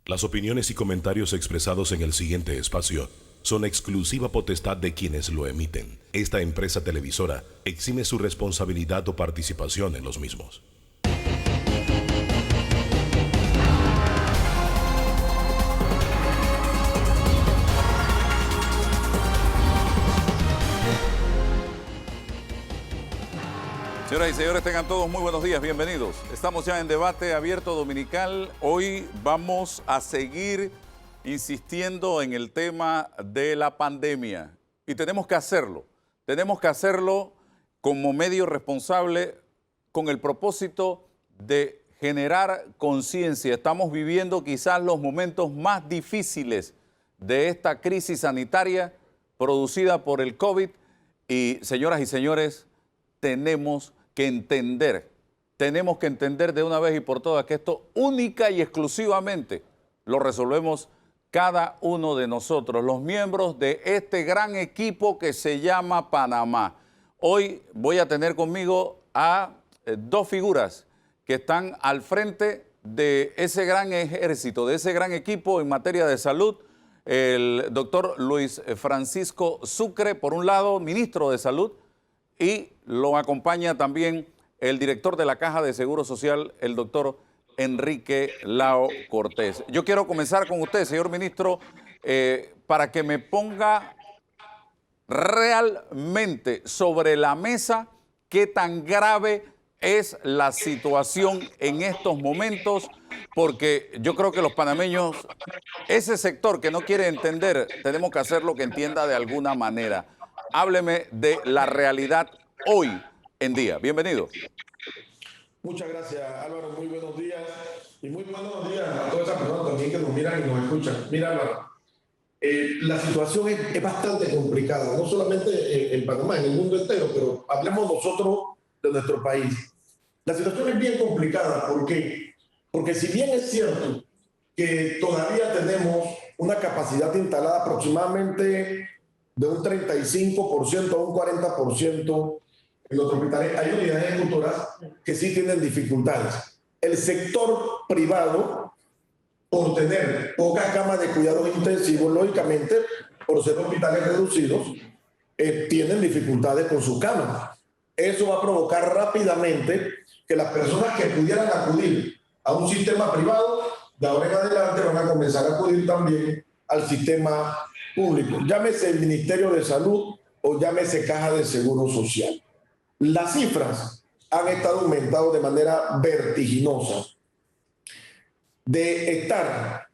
Las opiniones y comentarios expresados en el siguiente espacio son exclusiva potestad de quienes lo emiten. Esta empresa televisora exime su responsabilidad o participación en los mismos. Señoras y señores, tengan todos muy buenos días, bienvenidos. Estamos ya en debate abierto dominical. Hoy vamos a seguir insistiendo en el tema de la pandemia. Y tenemos que hacerlo. Tenemos que hacerlo como medio responsable con el propósito de generar conciencia. Estamos viviendo quizás los momentos más difíciles de esta crisis sanitaria producida por el COVID. Y señoras y señores, tenemos que entender de una vez y por todas que esto única y exclusivamente lo resolvemos cada uno de nosotros, los miembros de este gran equipo que se llama Panamá. Hoy voy a tener conmigo a dos figuras que están al frente de ese gran ejército, de ese gran equipo en materia de salud. El doctor Luis Francisco Sucre, por un lado, ministro de Salud, y lo acompaña también el director de la Caja de Seguro Social, el doctor Enrique Lao Cortés. Yo quiero comenzar con usted, señor ministro, para que me ponga realmente sobre la mesa qué tan grave es la situación en estos momentos, porque yo creo que los panameños, ese sector que no quiere entender, tenemos que hacer lo que entienda de alguna manera. Hábleme de la realidad hoy en día. Bienvenido. Muchas gracias, Álvaro. Muy buenos días. Y muy buenos días a todas esas personas también que nos miran y nos escuchan. Mira, Álvaro, la situación es bastante complicada, no solamente en Panamá, en el mundo entero, pero hablemos nosotros de nuestro país. La situación es bien complicada. ¿Por qué? Porque si bien es cierto que todavía tenemos una capacidad instalada aproximadamente de un 35% a un 40% en los hospitales, hay unidades ejecutoras que sí tienen dificultades. El sector privado, por tener pocas camas de cuidados intensivos, lógicamente, por ser hospitales reducidos, tienen dificultades con sus camas. Eso va a provocar rápidamente que las personas que pudieran acudir a un sistema privado, de ahora en adelante van a comenzar a acudir también al sistema público, llámese el Ministerio de Salud o llámese Caja de Seguro Social. Las cifras han estado aumentando de manera vertiginosa. De estar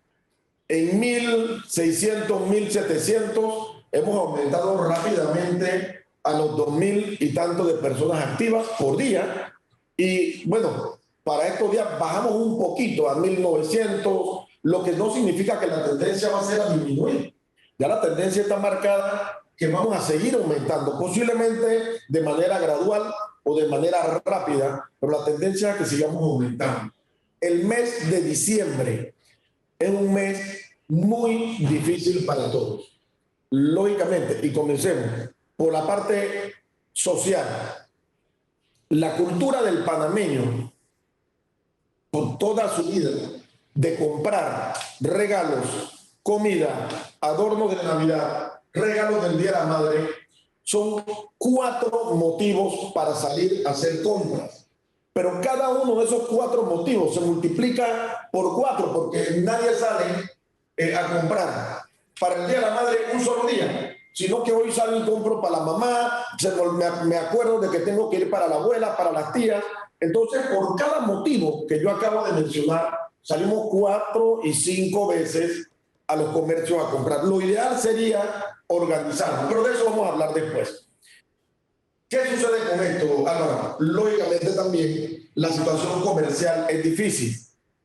en 1.600, 1.700, hemos aumentado rápidamente a los 2.000 y tantos de personas activas por día. Y bueno, para estos días bajamos un poquito a 1.900, lo que no significa que la tendencia va a ser a disminuir. Ya la tendencia está marcada que vamos a seguir aumentando, posiblemente de manera gradual o de manera rápida, pero la tendencia es que sigamos aumentando. El mes de diciembre es un mes muy difícil para todos, lógicamente, y comencemos por la parte social. La cultura del panameño, por toda su vida, de comprar regalos, comida, adornos de Navidad, regalos del Día de la Madre, son 4 motivos para salir a hacer compras. Pero cada uno de esos 4 motivos se multiplica por 4, porque nadie sale a comprar para el Día de la Madre un solo día, sino que hoy salgo y compro para la mamá, me acuerdo de que tengo que ir para la abuela, para las tías. Entonces, por cada motivo que yo acabo de mencionar, salimos 4 y 5 veces a los comercios a comprar. Lo ideal sería organizarnos, pero de eso vamos a hablar después. ¿Qué sucede con esto, Álvaro? Lógicamente también la situación comercial es difícil.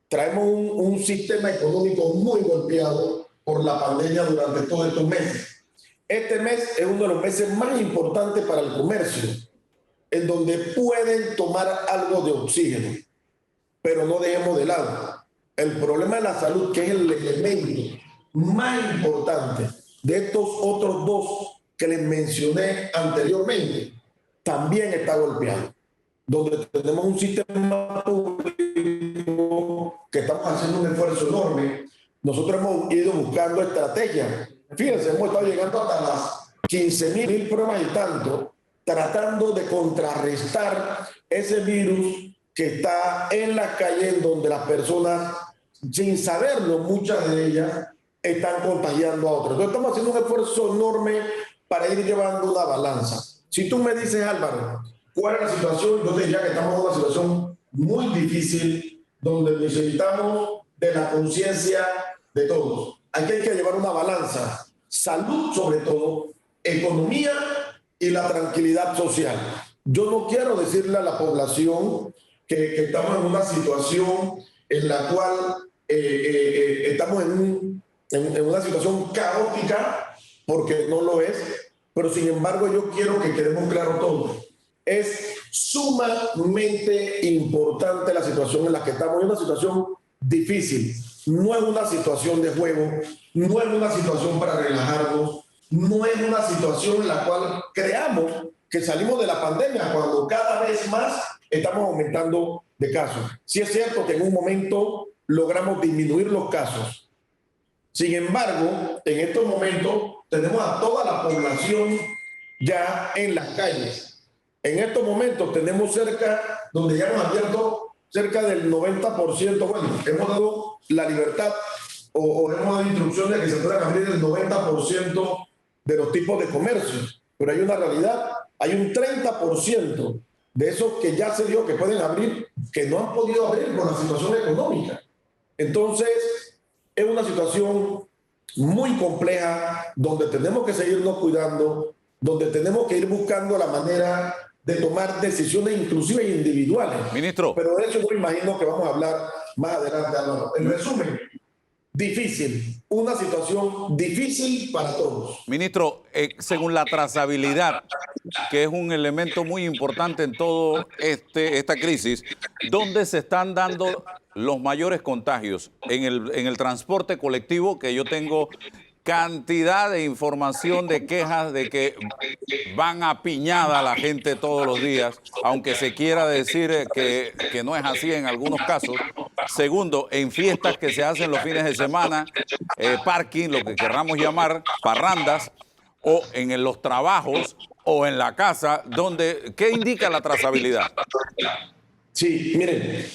Traemos un sistema económico muy golpeado por la pandemia durante todos estos meses. Este mes es uno de los meses más importantes para el comercio, en donde pueden tomar algo de oxígeno, pero no dejemos de lado el problema de la salud, que es el elemento más importante de estos otros 2 que les mencioné anteriormente. También está golpeado, donde tenemos un sistema público que estamos haciendo un esfuerzo enorme nosotros hemos ido buscando estrategias. Fíjense, hemos estado llegando hasta las 15.000 pruebas y tanto, tratando de contrarrestar ese virus que está en la calle, en donde las personas, sin saberlo, muchas de ellas están contagiando a otros. Entonces estamos haciendo un esfuerzo enorme para ir llevando una balanza. Si tú me dices, Álvaro, ¿cuál es la situación? Yo te diría que estamos en una situación muy difícil, donde necesitamos de la conciencia de todos. Aquí hay que llevar una balanza, salud sobre todo, economía y la tranquilidad social. Yo no quiero decirle a la población que estamos en una situación en la cual estamos en una situación caótica, porque no lo es, pero sin embargo yo quiero que quedemos claros todos. Es sumamente importante la situación en la que estamos. Es una situación difícil, no es una situación de juego, no es una situación para relajarnos, no es una situación en la cual creamos que salimos de la pandemia cuando cada vez más estamos aumentando de casos. Sí es cierto que en un momento logramos disminuir los casos. Sin embargo, en estos momentos tenemos a toda la población ya en las calles. En estos momentos tenemos donde ya hemos abierto cerca del 90%, bueno, hemos dado la libertad o hemos dado instrucciones de que se puedan abrir el 90% de los tipos de comercios, pero hay una realidad, hay un 30% de esos que ya se dio que pueden abrir, que no han podido abrir por la situación económica. Entonces, es una situación muy compleja, donde tenemos que seguirnos cuidando, donde tenemos que ir buscando la manera de tomar decisiones inclusive individuales. Ministro. Pero de eso yo imagino que vamos a hablar más adelante, Álvaro. En resumen, difícil, una situación difícil para todos. Ministro, según la trazabilidad, que es un elemento muy importante en todo esta crisis, ¿dónde se están dando los mayores contagios? En el transporte colectivo, que yo tengo cantidad de información, de quejas de que van a piñada la gente todos los días, aunque se quiera decir que no es así en algunos casos. Segundo, en fiestas que se hacen los fines de semana, parking, lo que querramos llamar, parrandas, o en los trabajos o en la casa, ¿qué indica la trazabilidad? Sí, miren,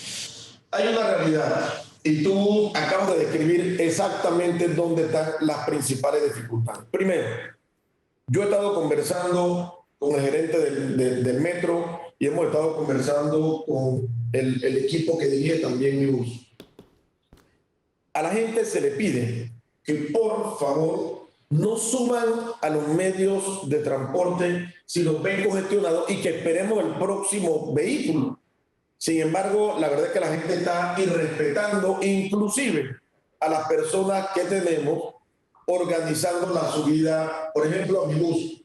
hay una realidad y tú acabas de describir exactamente dónde están las principales dificultades. Primero, yo he estado conversando con el gerente del metro y hemos estado conversando con el equipo que dirige también mi bus. A la gente se le pide que por favor no suban a los medios de transporte si los ven congestionados y que esperemos el próximo vehículo. Sin embargo, la verdad es que la gente está irrespetando inclusive a las personas que tenemos organizando la subida, por ejemplo, a mi bus.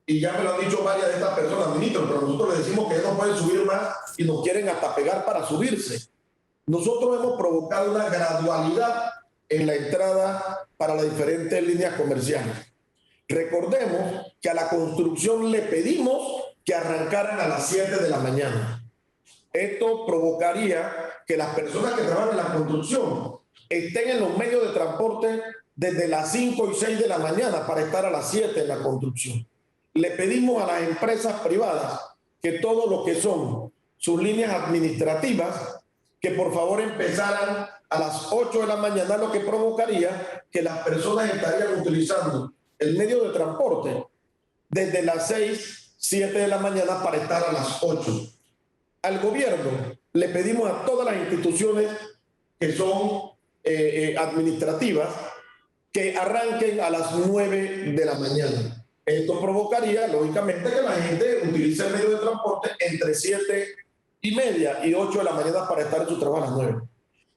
Y ya me lo han dicho varias de estas personas, ministro, pero nosotros les decimos que no pueden subir más y nos quieren hasta pegar para subirse. Nosotros hemos provocado una gradualidad en la entrada para las diferentes líneas comerciales. Recordemos que a la construcción le pedimos que arrancaran a las 7 de la mañana. Esto provocaría que las personas que trabajan en la construcción estén en los medios de transporte desde las 5 y 6 de la mañana para estar a las 7 en la construcción. Le pedimos a las empresas privadas que todo lo que son sus líneas administrativas, que por favor empezaran a las 8 de la mañana, lo que provocaría que las personas estarían utilizando el medio de transporte desde las 6, 7 de la mañana para estar a las 8. Al gobierno le pedimos a todas las instituciones que son administrativas que arranquen a las 9 de la mañana. Esto provocaría, lógicamente, que la gente utilice el medio de transporte entre 7:30 y 8 de la mañana para estar en su trabajo a las 9.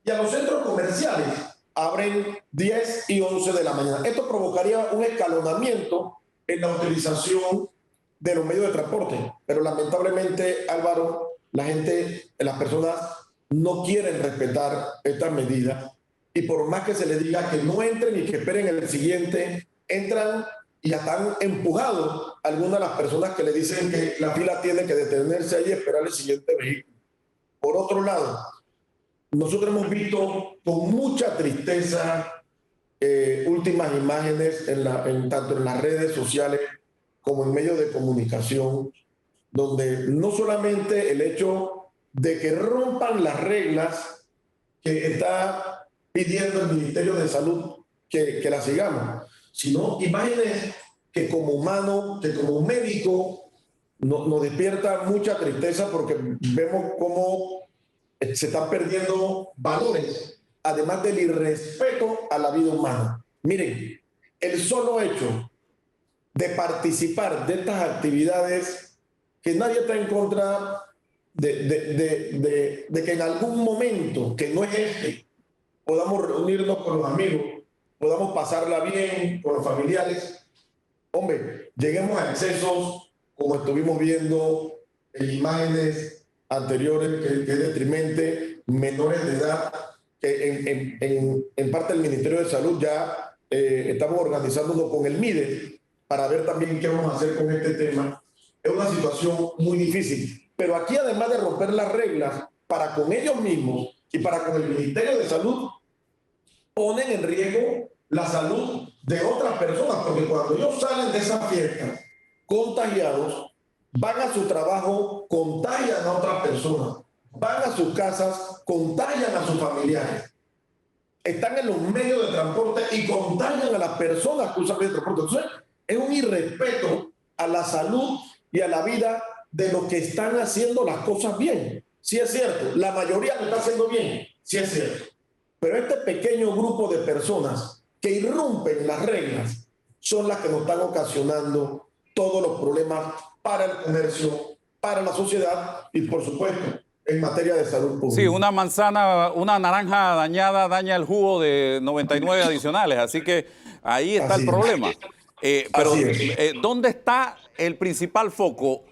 Y a los centros comerciales abren 10 y 11 de la mañana. Esto provocaría un escalonamiento en la utilización de los medios de transporte. Pero lamentablemente, Álvaro, las personas no quieren respetar estas medidas. Y por más que se les diga que no entren y que esperen el siguiente, entran y ya están empujados algunas de las personas que le dicen que la fila tiene que detenerse ahí y esperar el siguiente vehículo. Por otro lado, nosotros hemos visto con mucha tristeza últimas imágenes tanto en las redes sociales como en medios de comunicación, donde no solamente el hecho de que rompan las reglas que está pidiendo el Ministerio de Salud que las sigamos, sino imágenes que como humano, que como médico, nos despierta mucha tristeza porque vemos cómo se están perdiendo valores, además del irrespeto a la vida humana. Miren, el solo hecho de participar de estas actividades, que nadie está en contra de que en algún momento, que no es este, podamos reunirnos con los amigos, podamos pasarla bien con los familiares. Hombre, lleguemos a excesos como estuvimos viendo en imágenes anteriores, que es detrimente menores de edad, que en parte del Ministerio de Salud ya estamos organizándonos con el MIDE para ver también qué vamos a hacer con este tema. Es una situación muy difícil, pero aquí además de romper las reglas para con ellos mismos y para con el Ministerio de Salud, ponen en riesgo la salud de otras personas, porque cuando ellos salen de esa fiesta contagiados, van a su trabajo, contagian a otras personas, van a sus casas, contagian a sus familiares, están en los medios de transporte y contagian a las personas que usan el transporte. Entonces, es un irrespeto a la salud y a la vida de los que están haciendo las cosas bien. Sí es cierto, la mayoría lo está haciendo bien, sí es cierto. Pero este pequeño grupo de personas que irrumpen las reglas son las que nos están ocasionando todos los problemas para el comercio, para la sociedad y, por supuesto, en materia de salud pública. Sí, una naranja dañada daña el jugo de 99 adicionales, así que ahí está el problema. Pero ¿dónde está el principal foco,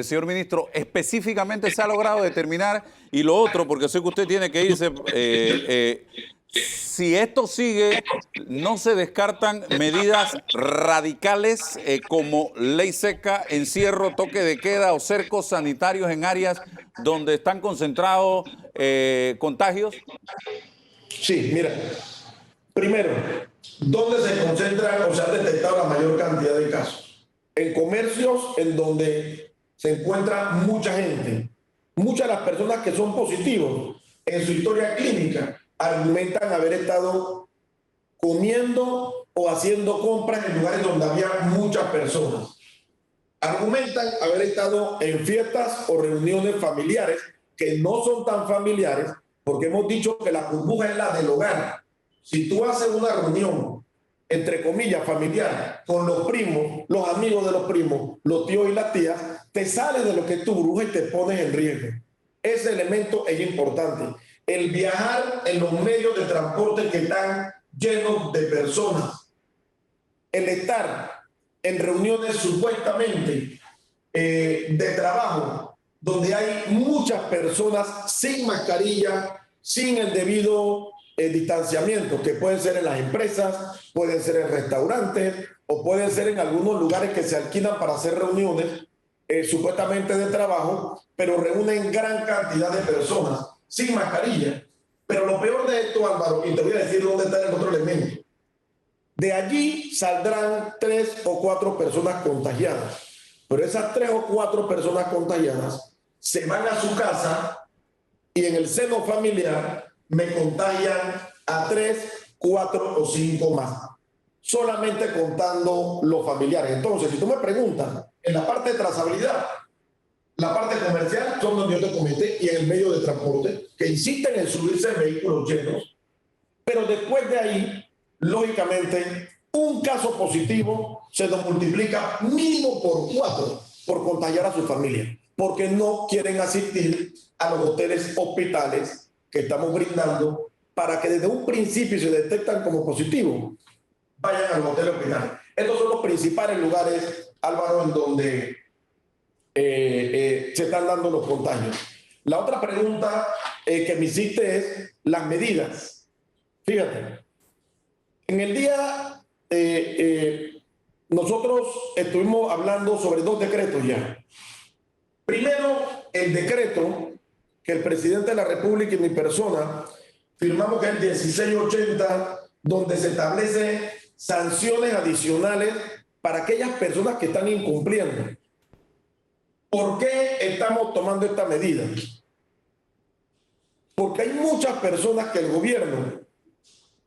señor ministro? Específicamente se ha logrado determinar, y lo otro, porque sé que usted tiene que irse, si esto sigue, no se descartan medidas radicales como ley seca, encierro, toque de queda o cercos sanitarios en áreas donde están concentrados contagios. Sí, mira, primero, ¿dónde se concentran o se ha detectado la mayor cantidad de casos? En comercios en donde se encuentra mucha gente. Muchas de las personas que son positivos en su historia clínica argumentan haber estado comiendo o haciendo compras en lugares donde había muchas personas. Argumentan haber estado en fiestas o reuniones familiares que no son tan familiares, porque hemos dicho que la burbuja es la del hogar. Si tú haces una reunión, entre comillas, familiar, con los primos, los amigos de los primos, los tíos y las tías, te sales de lo que es tu burbuja y te pones en riesgo. Ese elemento es importante. El viajar en los medios de transporte que están llenos de personas. El estar en reuniones supuestamente de trabajo, donde hay muchas personas sin mascarilla, sin el debido distanciamiento, que pueden ser en las empresas, pueden ser en restaurantes o pueden ser en algunos lugares que se alquilan para hacer reuniones supuestamente de trabajo, pero reúnen gran cantidad de personas sin mascarilla. Pero lo peor de esto, Álvaro, y te voy a decir dónde está el otro elemento. De allí saldrán 3 o 4 personas contagiadas, pero esas 3 o 4 personas contagiadas se van a su casa y en el seno familiar me contagian a 3, 4 o 5 más, solamente contando los familiares. Entonces, si tú me preguntas, en la parte de trazabilidad, la parte comercial son donde yo te comenté, y en el medio de transporte, que insisten en subirse en vehículos llenos, pero después de ahí, lógicamente, un caso positivo se nos multiplica mínimo por 4 por contagiar a su familia, porque no quieren asistir a los hoteles, hospitales que estamos brindando para que desde un principio se detectan como positivos, vayan al hotel hospital. Estos son los principales lugares, Álvaro, en donde se están dando los contagios. La otra pregunta que me hiciste es las medidas. Fíjate, en el día nosotros estuvimos hablando sobre 2 decretos ya. Primero, el decreto que el presidente de la República y mi persona firmamos, que es el 1680 donde se establecen sanciones adicionales para aquellas personas que están incumpliendo. ¿Por qué estamos tomando esta medida? Porque hay muchas personas que el gobierno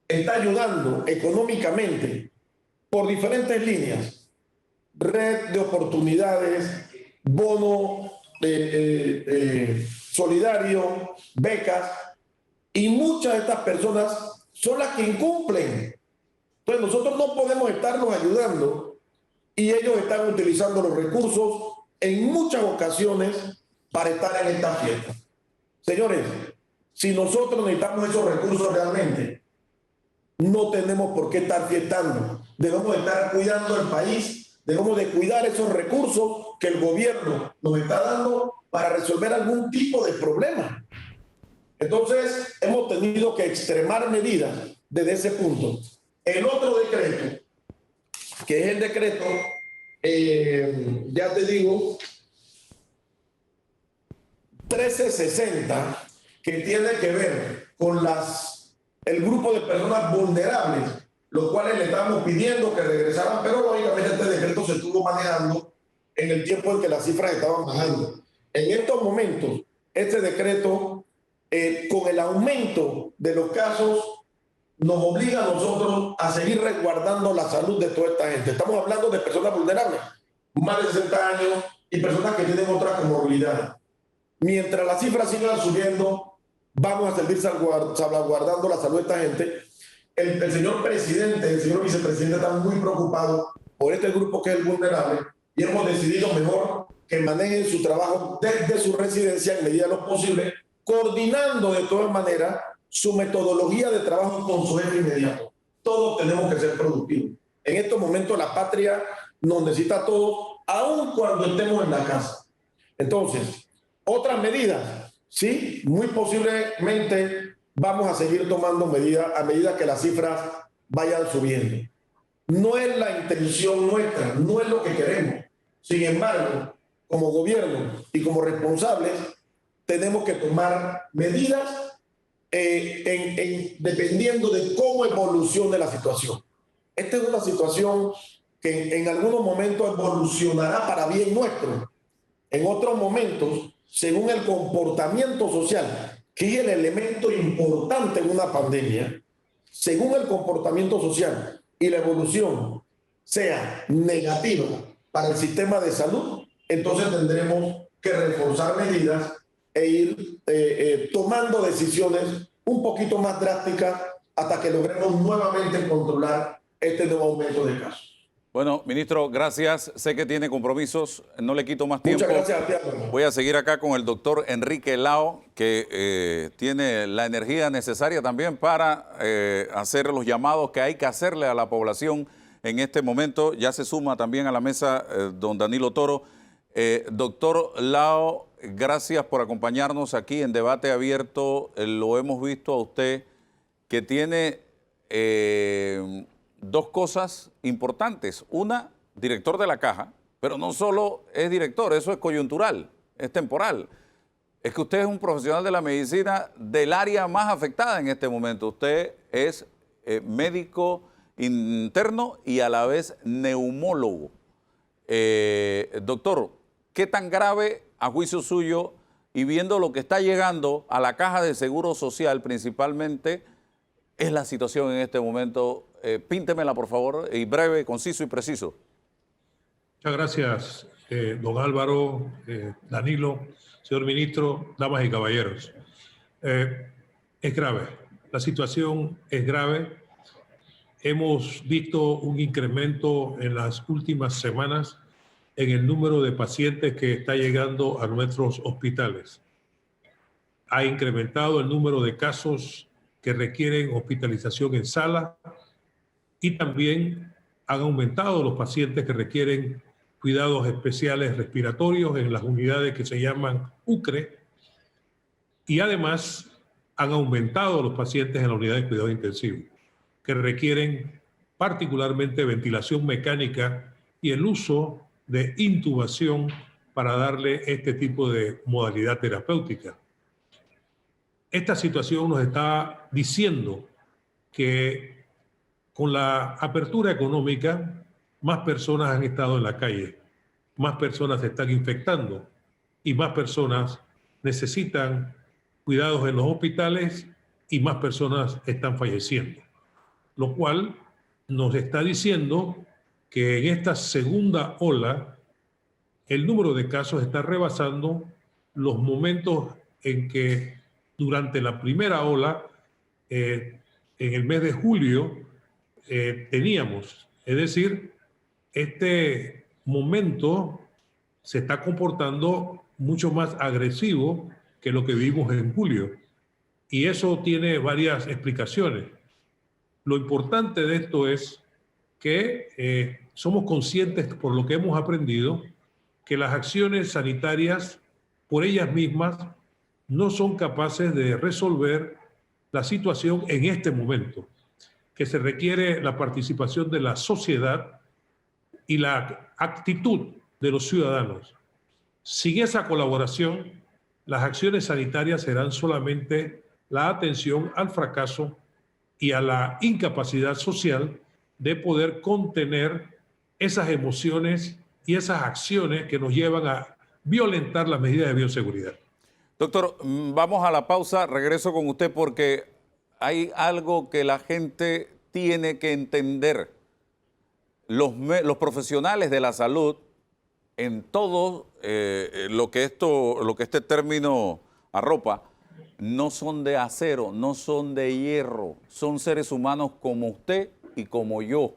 está ayudando económicamente por diferentes líneas. Red de oportunidades, bono solidario, becas, y muchas de estas personas son las que incumplen. Entonces nosotros no podemos estarlos ayudando y ellos están utilizando los recursos en muchas ocasiones para estar en esta fiesta. Señores, si nosotros necesitamos esos recursos realmente, no tenemos por qué estar fiestando. Debemos estar cuidando el país, debemos de cuidar esos recursos que el gobierno nos está dando para resolver algún tipo de problema. Entonces, hemos tenido que extremar medidas desde ese punto. El otro decreto, que es el decreto, ya te digo, 1360, que tiene que ver con el grupo de personas vulnerables, los cuales le estamos pidiendo que regresaran, pero lógicamente este decreto se estuvo manejando en el tiempo en que las cifras estaban bajando. En estos momentos, este decreto, con el aumento de los casos, nos obliga a nosotros a seguir resguardando la salud de toda esta gente. Estamos hablando de personas vulnerables, más de 60 años y personas que tienen otras comorbilidades. Mientras las cifras sigan subiendo, vamos a seguir salvaguardando la salud de esta gente. El señor presidente, el señor vicepresidente están muy preocupados por este grupo que es el vulnerable y hemos decidido mejor que manejen su trabajo desde su residencia en medida de lo posible, coordinando de todas maneras su metodología de trabajo con su jefe inmediato. Todos tenemos que ser productivos. En estos momentos la patria nos necesita a todos, aun cuando estemos en la casa. Entonces, otras medidas, sí, muy posiblemente vamos a seguir tomando medidas a medida que las cifras vayan subiendo. No es la intención nuestra, no es lo que queremos. Sin embargo, como gobierno y como responsables, tenemos que tomar medidas dependiendo de cómo evolucione la situación. Esta es una situación que en algunos momentos evolucionará para bien nuestro. En otros momentos, según el comportamiento social, que es el elemento importante en una pandemia, según el comportamiento social y la evolución sea negativa para el sistema de salud, entonces tendremos que reforzar medidas e ir tomando decisiones un poquito más drásticas hasta que logremos nuevamente controlar este nuevo aumento de casos. Bueno, ministro, gracias. Sé que tiene compromisos, no le quito más tiempo. Muchas gracias a ti, hermano. Voy a seguir acá con el doctor Enrique Lao, que tiene la energía necesaria también para hacer los llamados que hay que hacerle a la población en este momento. Ya se suma también a la mesa don Danilo Toro. Doctor Lao, gracias por acompañarnos aquí en Debate Abierto. Lo hemos visto a usted que tiene dos cosas importantes. Una, director de la Caja, pero no solo es director, eso es coyuntural, es temporal. Es que usted es un profesional de la medicina del área más afectada en este momento. Usted es médico interno y a la vez neumólogo. Doctor, ¿qué tan grave a juicio suyo y viendo lo que está llegando a la Caja de Seguro Social principalmente es la situación en este momento? Píntemela, por favor, y breve, conciso y preciso. Muchas gracias, don Álvaro, Danilo, señor ministro, damas y caballeros. Es grave, la situación es grave. Hemos visto un incremento en las últimas semanas en el número de pacientes que está llegando a nuestros hospitales. Ha incrementado el número de casos que requieren hospitalización en sala y también han aumentado los pacientes que requieren cuidados especiales respiratorios en las unidades que se llaman UCRE, y además han aumentado los pacientes en la unidad de cuidado intensivo que requieren particularmente ventilación mecánica y el uso de intubación para darle este tipo de modalidad terapéutica. Esta situación nos está diciendo que con la apertura económica, más personas han estado en la calle, más personas se están infectando y más personas necesitan cuidados en los hospitales y más personas están falleciendo, lo cual nos está diciendo que en esta segunda ola el número de casos está rebasando los momentos en que durante la primera ola, en el mes de julio, teníamos. Es decir, este momento se está comportando mucho más agresivo que lo que vimos en julio. Y eso tiene varias explicaciones. Lo importante de esto es que somos conscientes, por lo que hemos aprendido, que las acciones sanitarias por ellas mismas no son capaces de resolver la situación en este momento, que se requiere la participación de la sociedad y la actitud de los ciudadanos. Sin esa colaboración, las acciones sanitarias serán solamente la atención al fracaso y a la incapacidad social de poder contener esas emociones y esas acciones que nos llevan a violentar las medidas de bioseguridad. Doctor, vamos a la pausa, regreso con usted porque hay algo que la gente tiene que entender. Los profesionales de la salud, en todo lo que este término arropa, no son de acero, no son de hierro, son seres humanos como usted y como yo.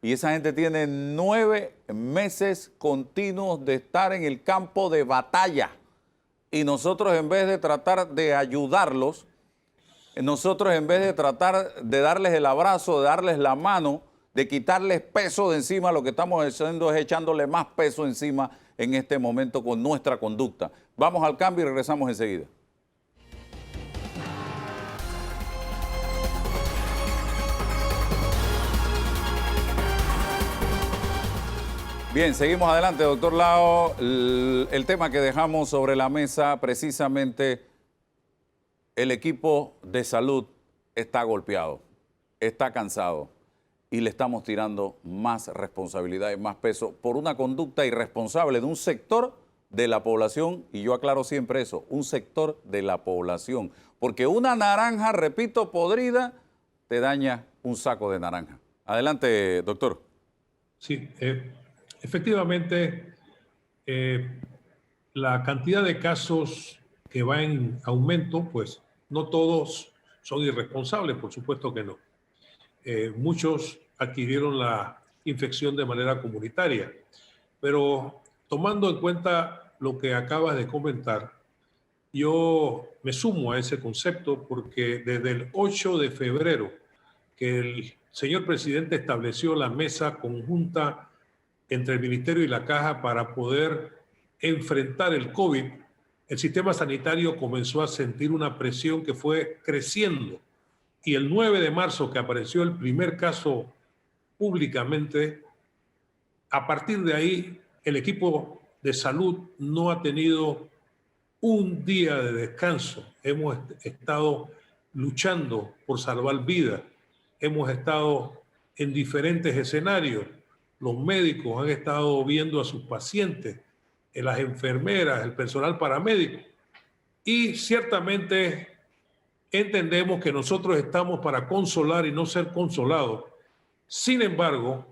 Y esa gente tiene 9 meses continuos de estar en el campo de batalla. Y nosotros, en vez de tratar de ayudarlos, nosotros en vez de tratar de darles el abrazo, de darles la mano, de quitarles peso de encima, lo que estamos haciendo es echándole más peso encima en este momento con nuestra conducta. Vamos al cambio y regresamos enseguida. Bien, seguimos adelante, doctor Lao. El tema que dejamos sobre la mesa, precisamente, el equipo de salud está golpeado, está cansado y le estamos tirando más responsabilidad y más peso por una conducta irresponsable de un sector de la población, y yo aclaro siempre eso, un sector de la población, porque una naranja, repito, podrida, te daña un saco de naranja. Adelante, doctor. Sí, efectivamente, la cantidad de casos que va en aumento, pues no todos son irresponsables, por supuesto que no. Muchos adquirieron la infección de manera comunitaria, pero tomando en cuenta lo que acabas de comentar, yo me sumo a ese concepto porque desde el 8 de febrero que el señor presidente estableció la mesa conjunta entre el Ministerio y la Caja para poder enfrentar el COVID, el sistema sanitario comenzó a sentir una presión que fue creciendo. Y el 9 de marzo, que apareció el primer caso públicamente, a partir de ahí el equipo de salud no ha tenido un día de descanso. Hemos estado luchando por salvar vidas. Hemos estado en diferentes escenarios. Los médicos han estado viendo a sus pacientes, las enfermeras, el personal paramédico. Y ciertamente entendemos que nosotros estamos para consolar y no ser consolados. Sin embargo,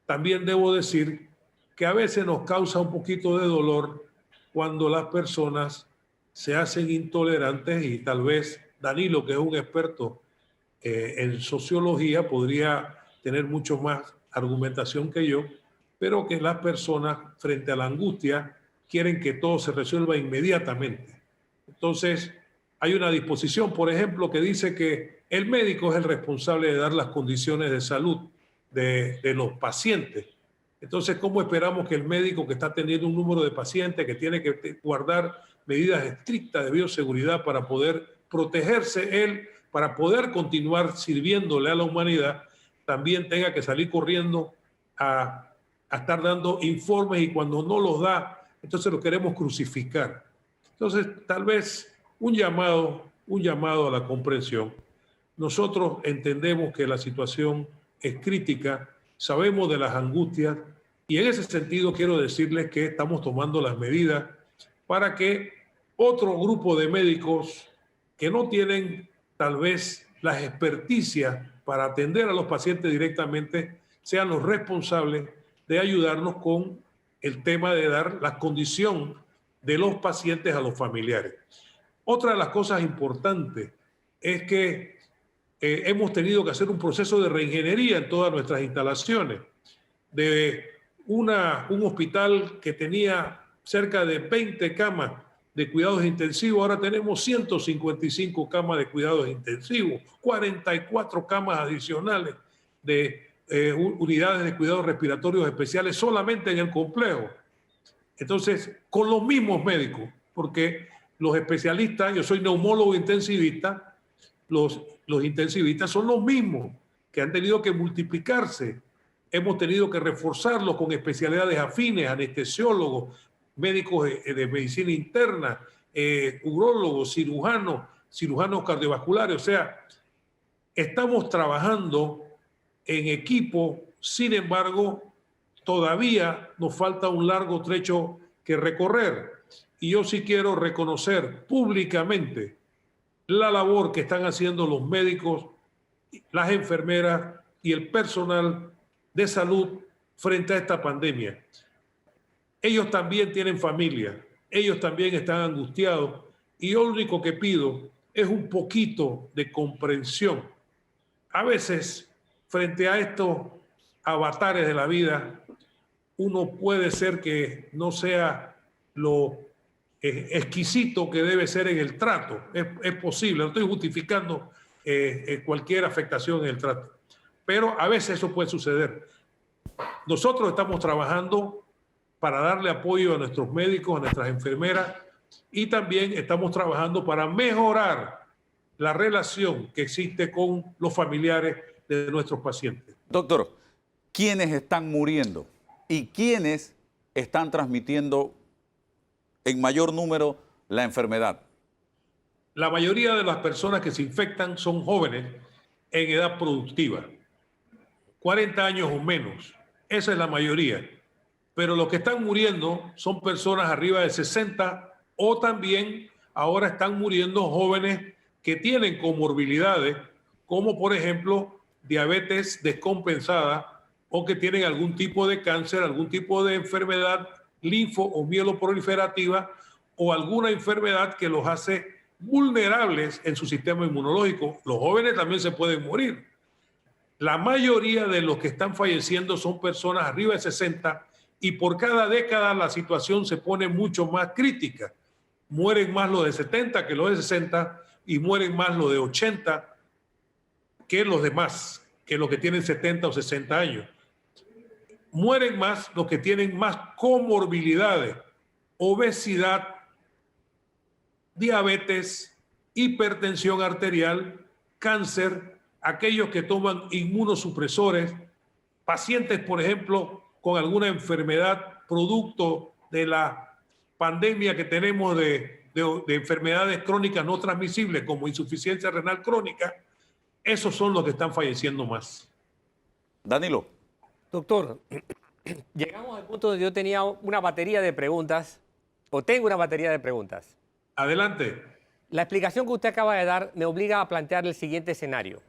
también debo decir que a veces nos causa un poquito de dolor cuando las personas se hacen intolerantes, y tal vez Danilo, que es un experto en sociología, podría tener mucho más argumentación que yo, pero que las personas frente a la angustia quieren que todo se resuelva inmediatamente. Entonces, hay una disposición, por ejemplo, que dice que el médico es el responsable de dar las condiciones de salud de los pacientes. Entonces, ¿cómo esperamos que el médico, que está teniendo un número de pacientes, que tiene que guardar medidas estrictas de bioseguridad para poder protegerse él, para poder continuar sirviéndole a la humanidad, también tenga que salir corriendo a estar dando informes, y cuando no los da, entonces lo queremos crucificar? Entonces, tal vez un llamado a la comprensión. Nosotros entendemos que la situación es crítica, sabemos de las angustias y en ese sentido quiero decirles que estamos tomando las medidas para que otro grupo de médicos que no tienen tal vez las experticias para atender a los pacientes directamente sean los responsables de ayudarnos con el tema de dar la condición de los pacientes a los familiares. Otra de las cosas importantes es que hemos tenido que hacer un proceso de reingeniería en todas nuestras instalaciones. De un hospital que tenía cerca de 20 camas de cuidados intensivos, ahora tenemos 155 camas de cuidados intensivos, 44 camas adicionales de unidades de cuidados respiratorios especiales solamente en el complejo. Entonces, con los mismos médicos, porque los especialistas, yo soy neumólogo intensivista, los intensivistas son los mismos que han tenido que multiplicarse. Hemos tenido que reforzarlos con especialidades afines, anestesiólogos, médicos de medicina interna, urólogos, cirujanos cardiovasculares. O sea, estamos trabajando en equipo, sin embargo, todavía nos falta un largo trecho que recorrer. Y yo sí quiero reconocer públicamente la labor que están haciendo los médicos, las enfermeras y el personal de salud frente a esta pandemia. Ellos también tienen familia, ellos también están angustiados y yo lo único que pido es un poquito de comprensión. A veces, frente a estos avatares de la vida, uno puede ser que no sea lo exquisito que debe ser en el trato. Es posible, no estoy justificando cualquier afectación en el trato, pero a veces eso puede suceder. Nosotros estamos trabajando para darle apoyo a nuestros médicos, a nuestras enfermeras, y también estamos trabajando para mejorar la relación que existe con los familiares de nuestros pacientes. Doctor, ¿quiénes están muriendo y quiénes están transmitiendo en mayor número la enfermedad? La mayoría de las personas que se infectan son jóvenes en edad productiva, 40 años o menos. Esa es la mayoría. Pero los que están muriendo son personas arriba de 60 o también ahora están muriendo jóvenes que tienen comorbilidades, como por ejemplo diabetes descompensada o que tienen algún tipo de cáncer, algún tipo de enfermedad linfo o mieloproliferativa o alguna enfermedad que los hace vulnerables en su sistema inmunológico. Los jóvenes también se pueden morir. La mayoría de los que están falleciendo son personas arriba de 60 y por cada década la situación se pone mucho más crítica. Mueren más los de 70 que los de 60 y mueren más los de 80 que los demás, que los que tienen 70 o 60 años. Mueren más los que tienen más comorbilidades, obesidad, diabetes, hipertensión arterial, cáncer, aquellos que toman inmunosupresores, pacientes, por ejemplo, con alguna enfermedad producto de la pandemia que tenemos de enfermedades crónicas no transmisibles como insuficiencia renal crónica, esos son los que están falleciendo más. Danilo. Doctor, llegamos al punto donde yo tenía una batería de preguntas, o tengo una batería de preguntas. Adelante. La explicación que usted acaba de dar me obliga a plantear el siguiente escenario.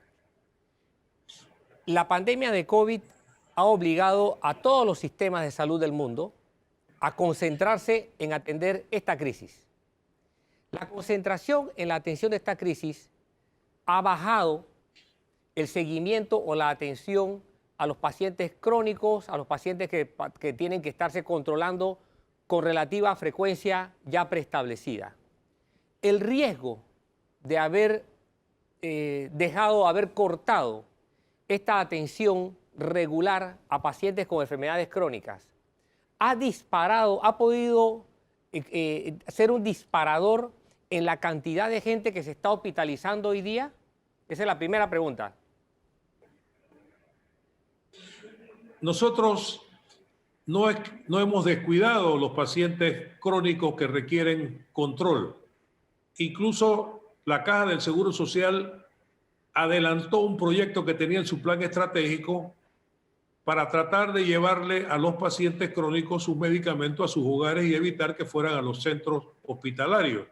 La pandemia de COVID ha obligado a todos los sistemas de salud del mundo a concentrarse en atender esta crisis. La concentración en la atención de esta crisis ha bajado el seguimiento o la atención a los pacientes crónicos, a los pacientes que tienen que estarse controlando con relativa frecuencia ya preestablecida. El riesgo de haber haber cortado esta atención regular a pacientes con enfermedades crónicas ha podido ser un disparador en la cantidad de gente que se está hospitalizando hoy día? Esa es la primera pregunta. Nosotros no hemos descuidado los pacientes crónicos que requieren control. Incluso la Caja del Seguro Social adelantó un proyecto que tenía en su plan estratégico para tratar de llevarle a los pacientes crónicos sus medicamentos a sus hogares y evitar que fueran a los centros hospitalarios.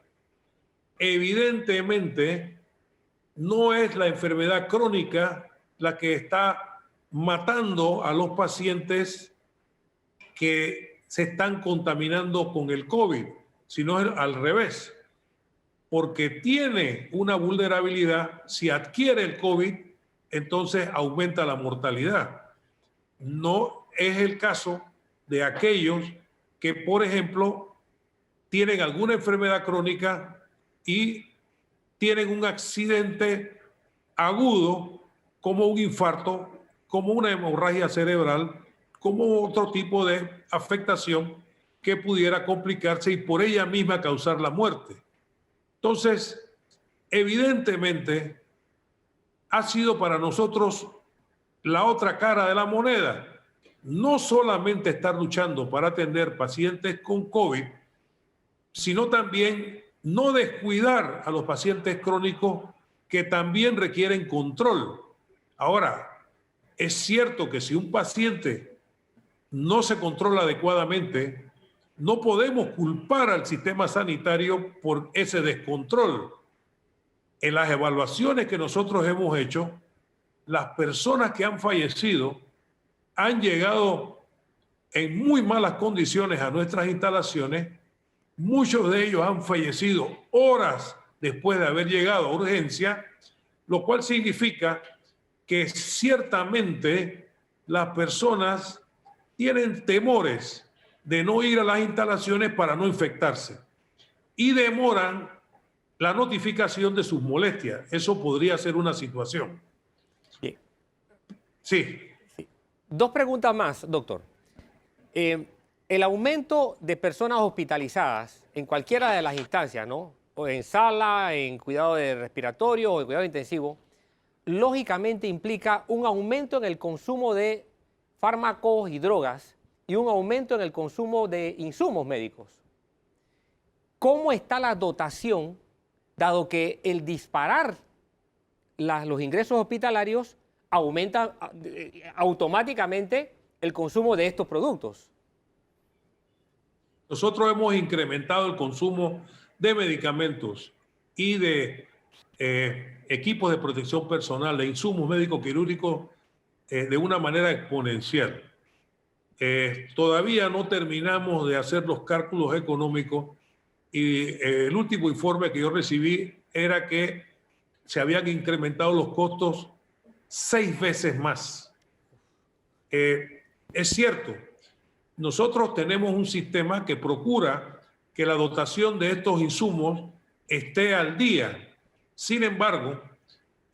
Evidentemente, no es la enfermedad crónica la que está matando a los pacientes que se están contaminando con el COVID, sino al revés, porque tiene una vulnerabilidad. Si adquiere el COVID, entonces aumenta la mortalidad. No es el caso de aquellos que, por ejemplo, tienen alguna enfermedad crónica y tienen un accidente agudo, como un infarto, como una hemorragia cerebral, como otro tipo de afectación que pudiera complicarse y por ella misma causar la muerte. Entonces, evidentemente, ha sido para nosotros la otra cara de la moneda. No solamente estar luchando para atender pacientes con COVID, sino también no descuidar a los pacientes crónicos que también requieren control. Ahora, es cierto que si un paciente no se controla adecuadamente, no podemos culpar al sistema sanitario por ese descontrol. En las evaluaciones que nosotros hemos hecho, las personas que han fallecido han llegado en muy malas condiciones a nuestras instalaciones. Muchos de ellos han fallecido horas después de haber llegado a urgencia, lo cual significa que ciertamente las personas tienen temores de no ir a las instalaciones para no infectarse y demoran la notificación de sus molestias. Eso podría ser una situación. Bien. Sí. Dos preguntas más, doctor. El aumento de personas hospitalizadas en cualquiera de las instancias, ¿no? O en sala, en cuidado de respiratorio o en cuidado intensivo, lógicamente implica un aumento en el consumo de fármacos y drogas y un aumento en el consumo de insumos médicos. ¿Cómo está la dotación, dado que el disparar los ingresos hospitalarios aumenta automáticamente el consumo de estos productos? Nosotros hemos incrementado el consumo de medicamentos y de equipos de protección personal, de insumos médicos quirúrgicos de una manera exponencial. Todavía no terminamos de hacer los cálculos económicos y el último informe que yo recibí era que se habían incrementado los costos 6 veces más. Es cierto, nosotros tenemos un sistema que procura que la dotación de estos insumos esté al día. Sin embargo,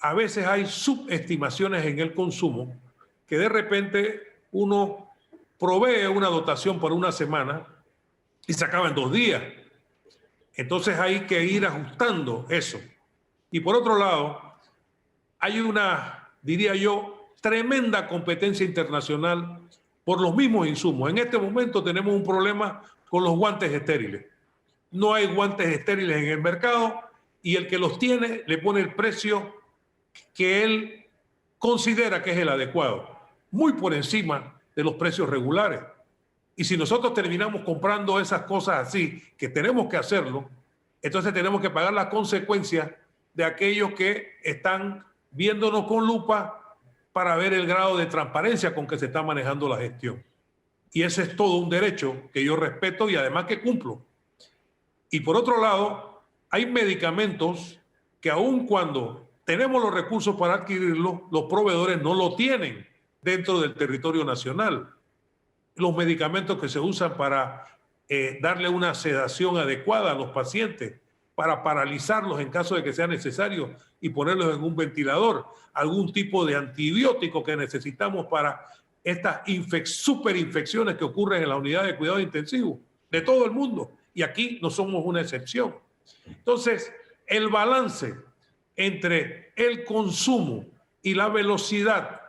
a veces hay subestimaciones en el consumo que de repente uno provee una dotación por una semana y se acaba en 2 días. Entonces hay que ir ajustando eso. Y por otro lado, hay una, diría yo, tremenda competencia internacional por los mismos insumos. En este momento tenemos un problema con los guantes estériles. No hay guantes estériles en el mercado y el que los tiene le pone el precio que él considera que es el adecuado, muy por encima de los precios regulares. Y si nosotros terminamos comprando esas cosas así, que tenemos que hacerlo, entonces tenemos que pagar las consecuencias de aquellos que están viéndonos con lupa para ver el grado de transparencia con que se está manejando la gestión. Y ese es todo un derecho que yo respeto y además que cumplo. Y por otro lado, hay medicamentos que aun cuando tenemos los recursos para adquirirlos, los proveedores no lo tienen dentro del territorio nacional. Los medicamentos que se usan para darle una sedación adecuada a los pacientes, para paralizarlos en caso de que sea necesario y ponerlos en un ventilador, algún tipo de antibiótico que necesitamos para estas superinfecciones que ocurren en la unidad de cuidado intensivo de todo el mundo. Y aquí no somos una excepción. Entonces, el balance entre el consumo y la velocidad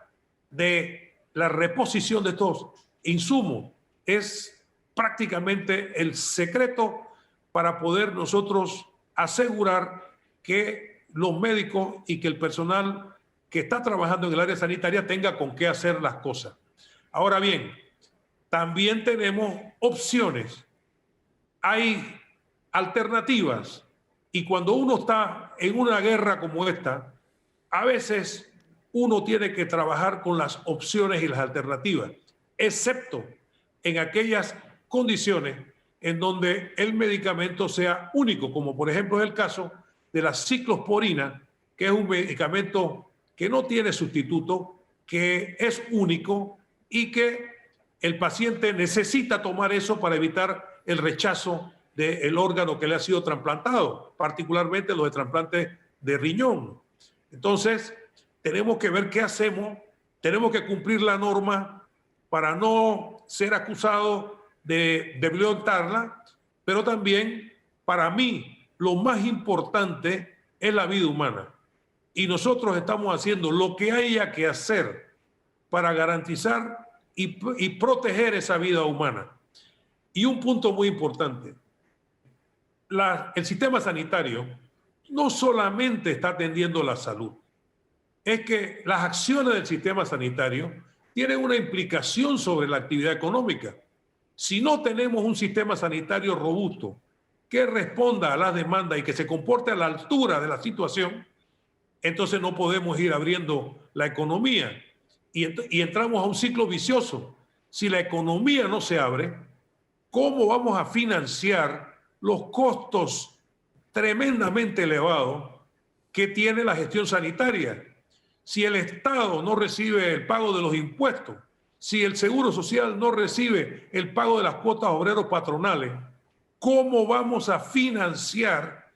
de la reposición de estos insumos es prácticamente el secreto para poder nosotros asegurar que los médicos y que el personal que está trabajando en el área sanitaria tenga con qué hacer las cosas. Ahora bien, también tenemos opciones, hay alternativas, y cuando uno está en una guerra como esta, a veces uno tiene que trabajar con las opciones y las alternativas, excepto en aquellas condiciones en donde el medicamento sea único, como por ejemplo es el caso de la ciclosporina, que es un medicamento que no tiene sustituto, que es único y que el paciente necesita tomar eso para evitar el rechazo del órgano que le ha sido trasplantado, particularmente los de trasplantes de riñón. Entonces, tenemos que ver qué hacemos, tenemos que cumplir la norma para no ser acusados de violentarla, pero también, para mí, lo más importante es la vida humana. Y nosotros estamos haciendo lo que haya que hacer para garantizar y proteger esa vida humana. Y un punto muy importante, el sistema sanitario no solamente está atendiendo la salud, es que las acciones del sistema sanitario tienen una implicación sobre la actividad económica. Si no tenemos un sistema sanitario robusto que responda a las demandas y que se comporte a la altura de la situación, entonces no podemos ir abriendo la economía y entramos a un ciclo vicioso. Si la economía no se abre, ¿cómo vamos a financiar los costos tremendamente elevados que tiene la gestión sanitaria? Si el Estado no recibe el pago de los impuestos, si el Seguro Social no recibe el pago de las cuotas obreros patronales, ¿cómo vamos a financiar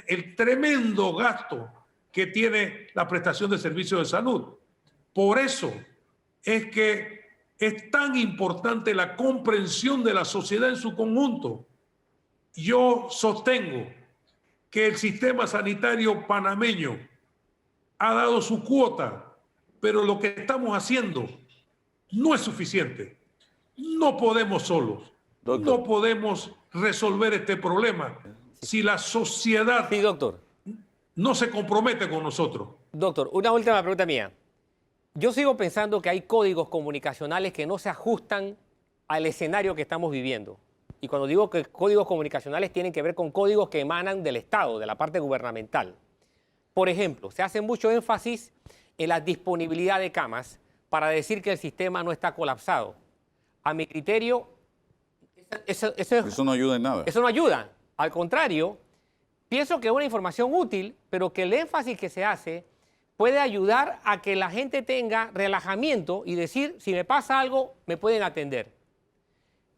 el tremendo gasto que tiene la prestación de servicios de salud? Por eso es que es tan importante la comprensión de la sociedad en su conjunto. Yo sostengo que el sistema sanitario panameño ha dado su cuota, pero lo que estamos haciendo no es suficiente. No podemos solos. Doctor, no podemos resolver este problema si la sociedad doctor, no se compromete con nosotros. Doctor, una última pregunta mía. Yo sigo pensando que hay códigos comunicacionales que no se ajustan al escenario que estamos viviendo. Y cuando digo que códigos comunicacionales tienen que ver con códigos que emanan del Estado, de la parte gubernamental. Por ejemplo, se hace mucho énfasis en la disponibilidad de camas para decir que el sistema no está colapsado. A mi criterio, eso no ayuda en nada. Eso no ayuda. Al contrario, pienso que es una información útil, pero que el énfasis que se hace puede ayudar a que la gente tenga relajamiento y decir, si me pasa algo, me pueden atender.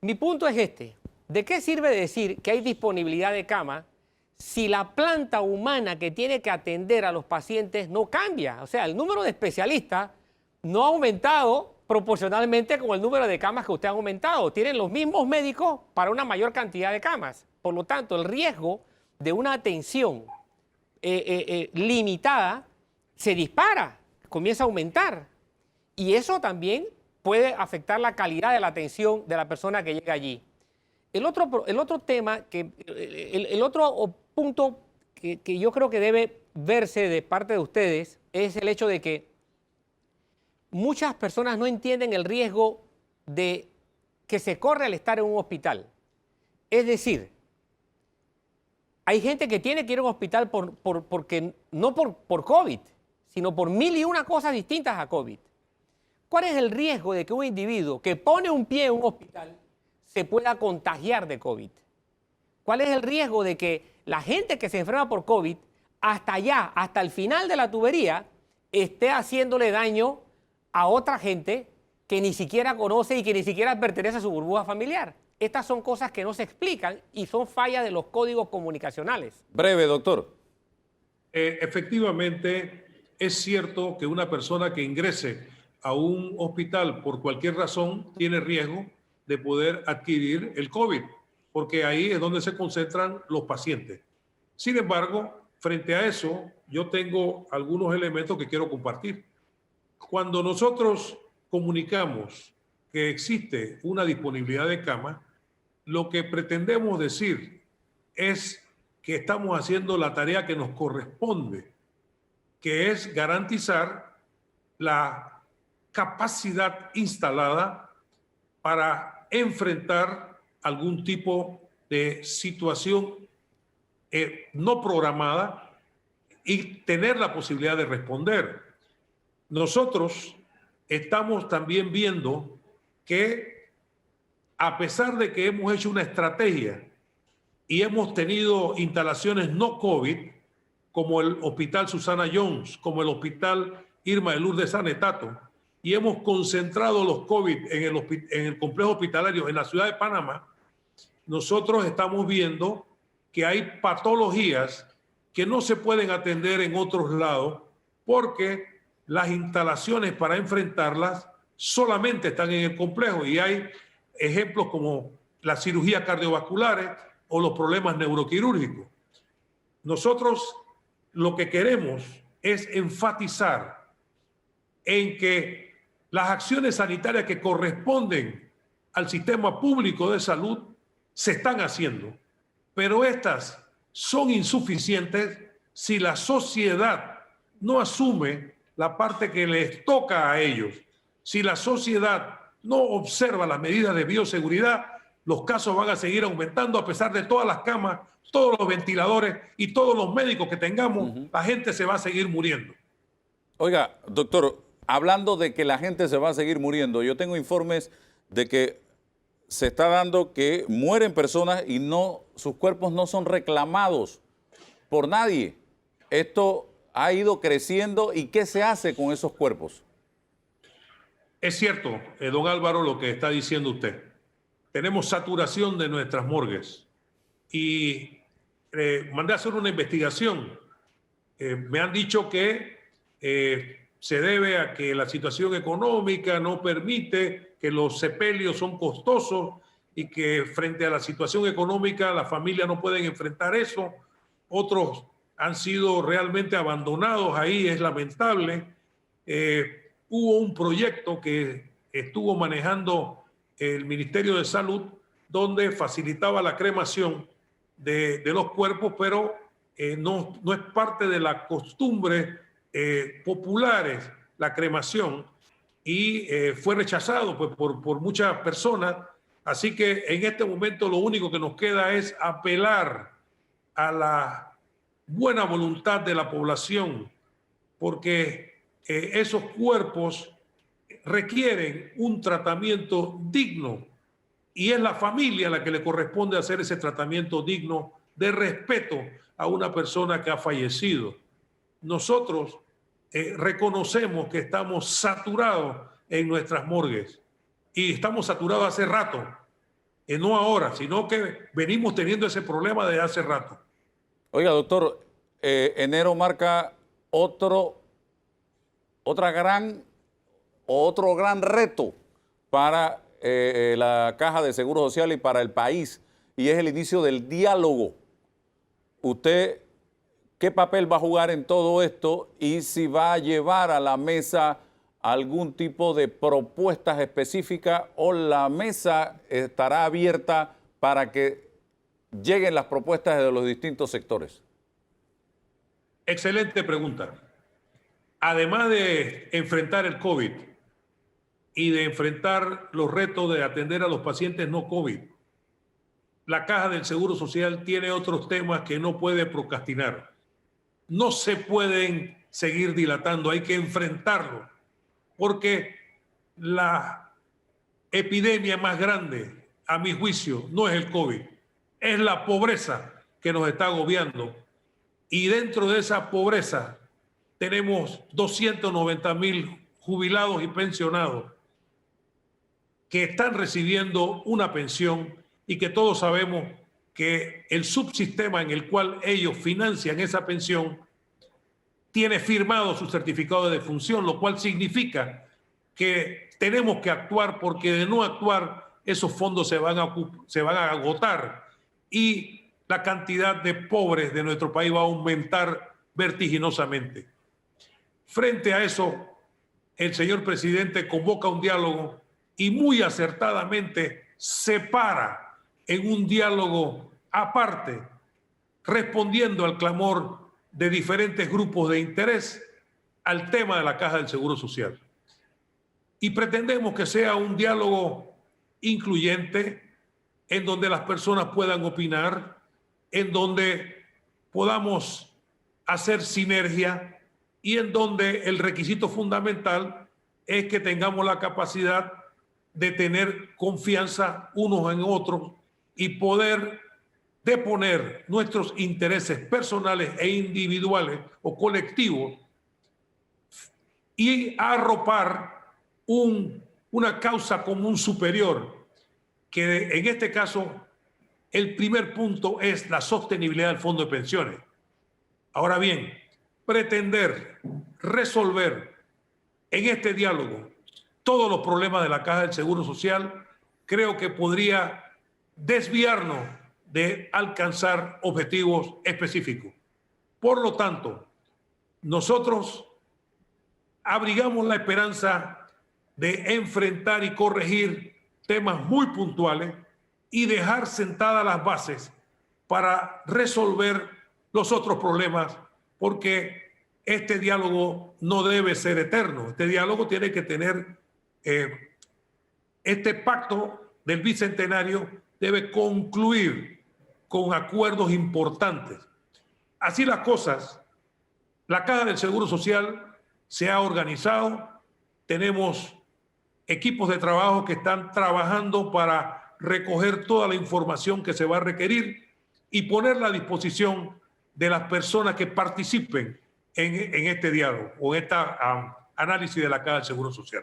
Mi punto es este. ¿De qué sirve decir que hay disponibilidad de cama si la planta humana que tiene que atender a los pacientes no cambia? O sea, el número de especialistas no ha aumentado proporcionalmente con el número de camas que usted ha aumentado. Tienen los mismos médicos para una mayor cantidad de camas. Por lo tanto, el riesgo de una atención limitada se dispara, comienza a aumentar. Y eso también puede afectar la calidad de la atención de la persona que llega allí. El otro tema, el otro punto que yo creo que debe verse de parte de ustedes es el hecho de que muchas personas no entienden el riesgo de que se corre al estar en un hospital. Es decir, hay gente que tiene que ir a un hospital porque no por COVID, sino por 1001 cosas distintas a COVID. ¿Cuál es el riesgo de que un individuo que pone un pie en un hospital se pueda contagiar de COVID? ¿Cuál es el riesgo de que la gente que se enferma por COVID, hasta allá, hasta el final de la tubería, esté haciéndole daño a otra gente que ni siquiera conoce y que ni siquiera pertenece a su burbuja familiar? Estas son cosas que no se explican y son fallas de los códigos comunicacionales. Breve, doctor. Efectivamente, es cierto que una persona que ingrese a un hospital por cualquier razón tiene riesgo de poder adquirir el COVID, porque ahí es donde se concentran los pacientes. Sin embargo, frente a eso, yo tengo algunos elementos que quiero compartir. Cuando nosotros comunicamos que existe una disponibilidad de cama, lo que pretendemos decir es que estamos haciendo la tarea que nos corresponde, que es garantizar la capacidad instalada para enfrentar algún tipo de situación no programada y tener la posibilidad de responder. Nosotros estamos también viendo que, a pesar de que hemos hecho una estrategia y hemos tenido instalaciones no COVID, como el Hospital Susana Jones, como el Hospital Irma de Lourdes Sanetato, y hemos concentrado los COVID en el complejo hospitalario en la ciudad de Panamá, nosotros estamos viendo que hay patologías que no se pueden atender en otros lados porque las instalaciones para enfrentarlas solamente están en el complejo, y hay ejemplos como las cirugías cardiovasculares o los problemas neuroquirúrgicos. Nosotros lo que queremos es enfatizar en que las acciones sanitarias que corresponden al sistema público de salud se están haciendo, pero estas son insuficientes si la sociedad no asume la parte que les toca a ellos. Si la sociedad no observa las medidas de bioseguridad, los casos van a seguir aumentando a pesar de todas las camas, todos los ventiladores y todos los médicos que tengamos. La gente se va a seguir muriendo. Oiga, doctor, hablando de que la gente se va a seguir muriendo, yo tengo informes de que se está dando que mueren personas y sus cuerpos no son reclamados por nadie. Esto ha ido creciendo, ¿y qué se hace con esos cuerpos? Es cierto, don Álvaro, lo que está diciendo usted. Tenemos saturación de nuestras morgues y mandé a hacer una investigación. Me han dicho que se debe a que la situación económica no permite, que los sepelios son costosos y que frente a la situación económica las familias no pueden enfrentar eso. Otros han sido realmente abandonados ahí, es lamentable. Hubo un proyecto que estuvo manejando el Ministerio de Salud donde facilitaba la cremación de los cuerpos, pero no es parte de la costumbre populares la cremación, y fue rechazado pues, por muchas personas. Así que en este momento lo único que nos queda es apelar a la buena voluntad de la población, porque esos cuerpos requieren un tratamiento digno y es la familia a la que le corresponde hacer ese tratamiento digno de respeto a una persona que ha fallecido. Nosotros reconocemos que estamos saturados en nuestras morgues y estamos saturados hace rato, no ahora, sino que venimos teniendo ese problema desde hace rato. Oiga, doctor, enero marca otro gran reto para la Caja de Seguro Social y para el país, y es el inicio del diálogo. ¿Usted qué papel va a jugar en todo esto y si va a llevar a la mesa algún tipo de propuestas específicas o la mesa estará abierta para que lleguen las propuestas de los distintos sectores? Excelente pregunta. Además de enfrentar el COVID y de enfrentar los retos de atender a los pacientes no COVID, la Caja del Seguro Social tiene otros temas que no puede procrastinar. No se pueden seguir dilatando, hay que enfrentarlo, porque la epidemia más grande, a mi juicio, no es el COVID, es la pobreza que nos está agobiando. Y dentro de esa pobreza tenemos 290,000 jubilados y pensionados que están recibiendo una pensión y que todos sabemos que el subsistema en el cual ellos financian esa pensión tiene firmado su certificado de defunción, lo cual significa que tenemos que actuar, porque de no actuar esos fondos se van a agotar y la cantidad de pobres de nuestro país va a aumentar vertiginosamente. Frente a eso, el señor presidente convoca un diálogo y muy acertadamente separa en un diálogo aparte respondiendo al clamor de diferentes grupos de interés al tema de la Caja del Seguro Social. Y pretendemos que sea un diálogo incluyente en donde las personas puedan opinar, en donde podamos hacer sinergia y en donde el requisito fundamental es que tengamos la capacidad de tener confianza unos en otros y poder deponer nuestros intereses personales e individuales o colectivos y arropar una causa común superior, que en este caso el primer punto es la sostenibilidad del fondo de pensiones. Ahora bien, pretender resolver en este diálogo todos los problemas de la Caja del Seguro Social creo que podría desviarnos de alcanzar objetivos específicos. Por lo tanto, nosotros abrigamos la esperanza de enfrentar y corregir temas muy puntuales y dejar sentadas las bases para resolver los otros problemas, porque este diálogo no debe ser eterno. Este diálogo tiene que tener, este pacto del bicentenario debe concluir con acuerdos importantes. Así las cosas, la Caja del Seguro Social se ha organizado, tenemos equipos de trabajo que están trabajando para recoger toda la información que se va a requerir y ponerla a disposición de las personas que participen en este diálogo o en este análisis de la Caja del Seguro Social.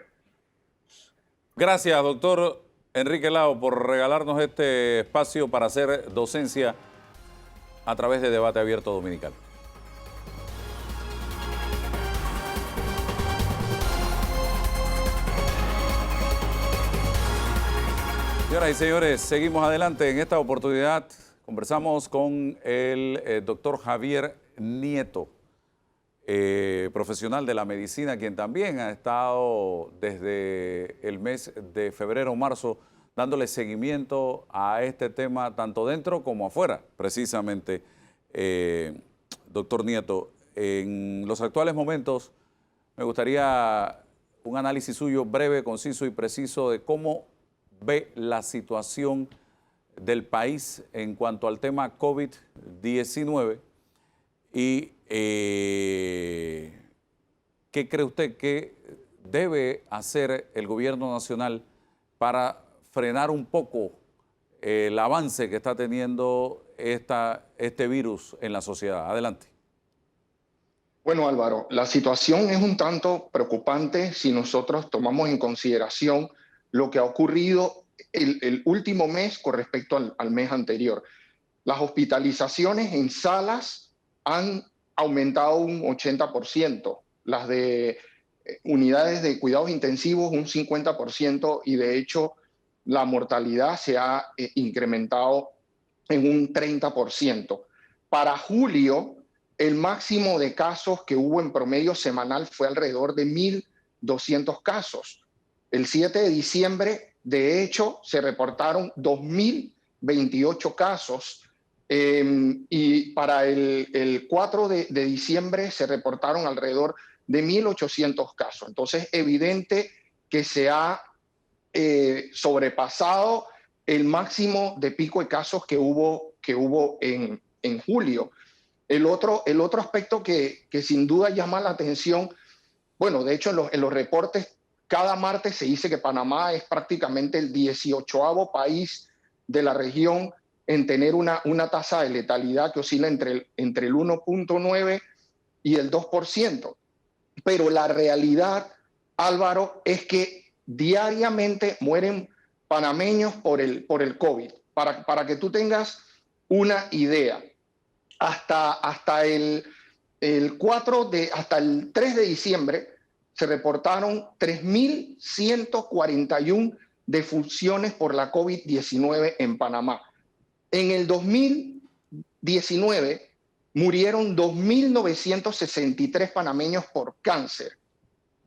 Gracias, doctor Enrique Lao, por regalarnos este espacio para hacer docencia a través de Debate Abierto Dominical. Señoras y señores, seguimos adelante. En esta oportunidad conversamos con el doctor Javier Nieto, profesional de la medicina, quien también ha estado desde el mes de febrero o marzo dándole seguimiento a este tema tanto dentro como afuera, precisamente. Doctor Nieto, en los actuales momentos me gustaría un análisis suyo breve, conciso y preciso de cómo ve la situación del país en cuanto al tema COVID-19 y ¿qué cree usted que debe hacer el gobierno nacional para frenar un poco el avance que está teniendo este virus en la sociedad? Adelante. Bueno, Álvaro, la situación es un tanto preocupante si nosotros tomamos en consideración lo que ha ocurrido el último mes con respecto al mes anterior. Las hospitalizaciones en salas han aumentado un 80%, las de unidades de cuidados intensivos un 50% y de hecho la mortalidad se ha incrementado en un 30%. Para julio, el máximo de casos que hubo en promedio semanal fue alrededor de 1.200 casos. El 7 de diciembre, de hecho, se reportaron 2.028 casos y para el 4 de diciembre se reportaron alrededor de 1.800 casos. Entonces, evidente que se ha sobrepasado el máximo de pico de casos que hubo en julio. El otro aspecto que sin duda llama la atención, bueno, de hecho en los reportes cada martes se dice que Panamá es prácticamente el 18º país de la región en tener una tasa de letalidad que oscila entre el 1.9 y el 2%. Pero la realidad, Álvaro, es que diariamente mueren panameños por el COVID. Para que tú tengas una idea, hasta el 3 de diciembre se reportaron 3.141 defunciones por la COVID-19 en Panamá. En el 2019 murieron 2.963 panameños por cáncer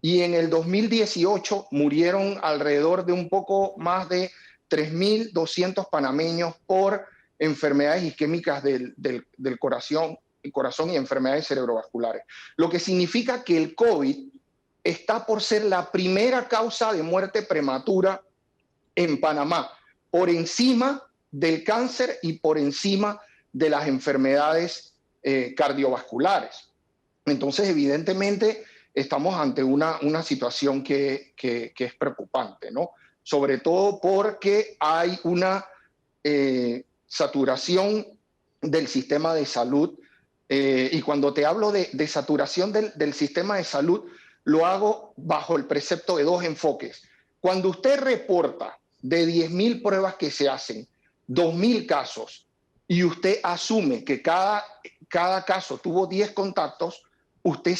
y en el 2018 murieron alrededor de un poco más de 3.200 panameños por enfermedades isquémicas del corazón y enfermedades cerebrovasculares. Lo que significa que el COVID está por ser la primera causa de muerte prematura en Panamá, por encima del cáncer y por encima de las enfermedades cardiovasculares. Entonces, evidentemente, estamos ante una situación que es preocupante, ¿no? Sobre todo porque hay una saturación del sistema de salud. Y cuando te hablo de saturación del sistema de salud, lo hago bajo el precepto de dos enfoques. Cuando usted reporta de 10.000 pruebas que se hacen, 2.000 casos, y usted asume que cada caso tuvo 10 contactos, usted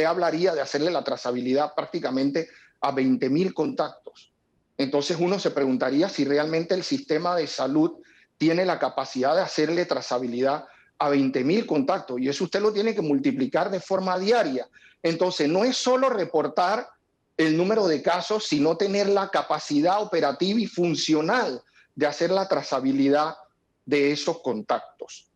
hablaría de hacerle la trazabilidad prácticamente a 20.000 contactos. Entonces uno se preguntaría si realmente el sistema de salud tiene la capacidad de hacerle trazabilidad a 20.000 contactos, y eso usted lo tiene que multiplicar de forma diaria. Entonces no es solo reportar el número de casos, sino tener la capacidad operativa y funcional de hacer la trazabilidad de esos contactos.